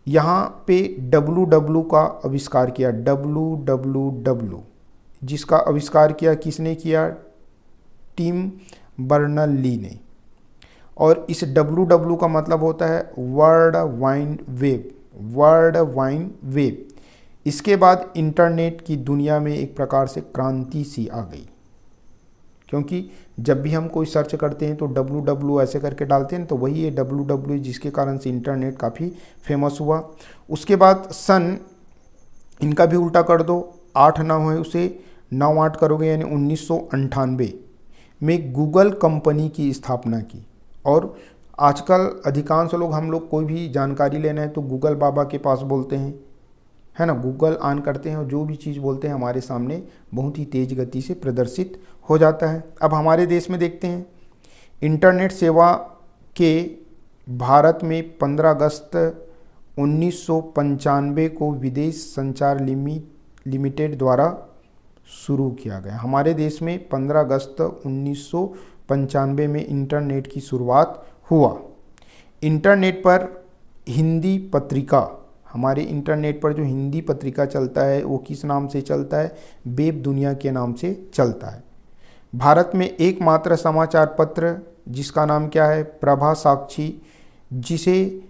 यहाँ पे www का आविष्कार किया, www, जिसका आविष्कार किया किसने किया, टिम बर्नर्स-ली ने। और इस www का मतलब होता है world wide web, world wide web. इसके बाद इंटरनेट की दुनिया में एक प्रकार से क्रांति सी आ गई। क्योंकि जब भी हम कोई सर्च करते हैं तो www ऐसे करके डालते हैं तो वही ये www, जिसके कारण से इंटरनेट काफ़ी फेमस हुआ। उसके बाद सन, इनका भी उल्टा कर दो, 8 ना हो उसे 9-8 करोगे यानी 1998 में गूगल कंपनी की स्थापना की। और आजकल अधिकांश लोग, हम लोग कोई भी जानकारी लेना है तो गूगल बाबा के पास बोलते हैं, है ना, गूगल ऑन करते हैं और जो भी चीज़ बोलते हैं हमारे सामने बहुत ही तेज़ गति से प्रदर्शित हो जाता है। अब हमारे देश में देखते हैं, इंटरनेट सेवा के भारत में 15 अगस्त 1995 को विदेश संचार लिमिटेड द्वारा शुरू किया गया। हमारे देश में 15 अगस्त 1995 में इंटरनेट की शुरुआत हुआ। इंटरनेट पर हिंदी पत्रिका, हमारे इंटरनेट पर जो हिंदी पत्रिका चलता है वो किस नाम से चलता है? वेब दुनिया के नाम से चलता है। भारत में एकमात्र समाचार पत्र जिसका नाम क्या है? प्रभा साक्षी, जिसे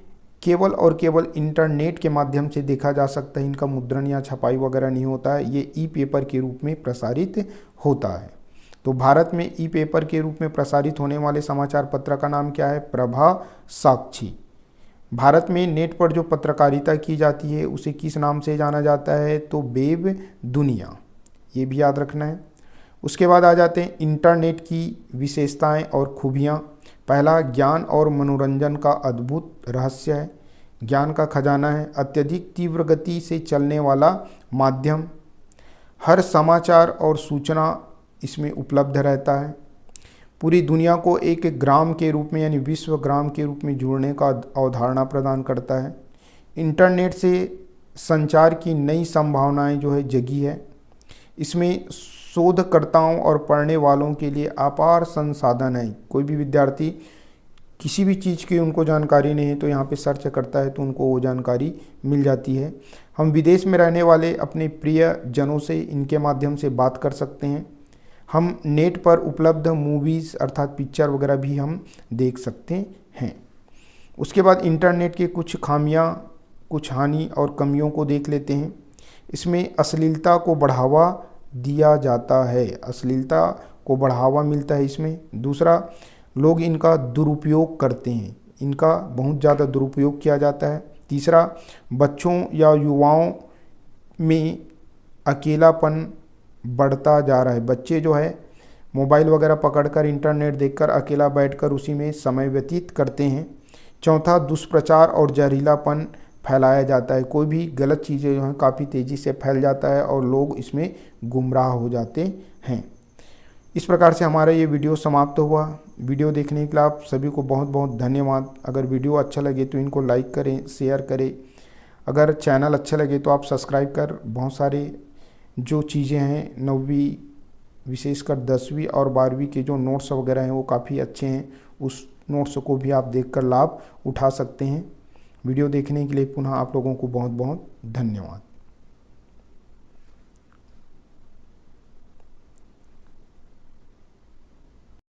केवल और केवल इंटरनेट के माध्यम से देखा जा सकता है। इनका मुद्रण या छपाई वगैरह नहीं होता है, ये ई पेपर के रूप में प्रसारित होता है। तो भारत में ई पेपर के रूप में प्रसारित होने वाले समाचार पत्र का नाम क्या है? प्रभा साक्षी। भारत में नेट पर जो पत्रकारिता की जाती है उसे किस नाम से जाना जाता है? तो वेब दुनिया, ये भी याद रखना है। उसके बाद आ जाते हैं इंटरनेट की विशेषताएं और खूबियां। पहला, ज्ञान और मनोरंजन का अद्भुत रहस्य है, ज्ञान का खजाना है। अत्यधिक तीव्र गति से चलने वाला माध्यम, हर समाचार और सूचना इसमें उपलब्ध रहता है। पूरी दुनिया को एक ग्राम के रूप में यानी विश्व ग्राम के रूप में जोड़ने का अवधारणा प्रदान करता है। इंटरनेट से संचार की नई संभावनाएं जो है जगी है। इसमें शोधकर्ताओं और पढ़ने वालों के लिए अपार संसाधन है। कोई भी विद्यार्थी किसी भी चीज़ की उनको जानकारी नहीं है तो यहाँ पे सर्च करता है तो उनको वो जानकारी मिल जाती है। हम विदेश में रहने वाले अपने प्रिय जनों से इनके माध्यम से बात कर सकते हैं। हम नेट पर उपलब्ध मूवीज़ अर्थात पिक्चर वगैरह भी हम देख सकते हैं। उसके बाद इंटरनेट के कुछ खामियां, कुछ हानि और कमियों को देख लेते हैं। इसमें अश्लीलता को बढ़ावा दिया जाता है, अश्लीलता को बढ़ावा मिलता है इसमें। दूसरा, लोग इनका दुरुपयोग करते हैं, इनका बहुत ज़्यादा दुरुपयोग किया जाता है। तीसरा, बच्चों या युवाओं में अकेलापन बढ़ता जा रहा है। बच्चे जो है मोबाइल वगैरह पकड़कर इंटरनेट देखकर अकेला बैठकर उसी में समय व्यतीत करते हैं। चौथा, दुष्प्रचार और जहरीलापन फैलाया जाता है। कोई भी गलत चीज़ें जो हैं काफ़ी तेज़ी से फैल जाता है और लोग इसमें गुमराह हो जाते हैं। इस प्रकार से हमारा ये वीडियो समाप्त हुआ। वीडियो देखने के लिए आप सभी को बहुत बहुत धन्यवाद। अगर वीडियो अच्छा लगे तो इनको लाइक करें, शेयर करें। अगर चैनल अच्छा लगे तो आप सब्सक्राइब कर बहुत सारे जो चीज़ें हैं 9वीं विशेषकर 10वीं और 12वीं के जो नोट्स वगैरह हैं वो काफ़ी अच्छे हैं, उस नोट्स को भी आप देखकर लाभ उठा सकते हैं। वीडियो देखने के लिए पुनः आप लोगों को बहुत बहुत धन्यवाद।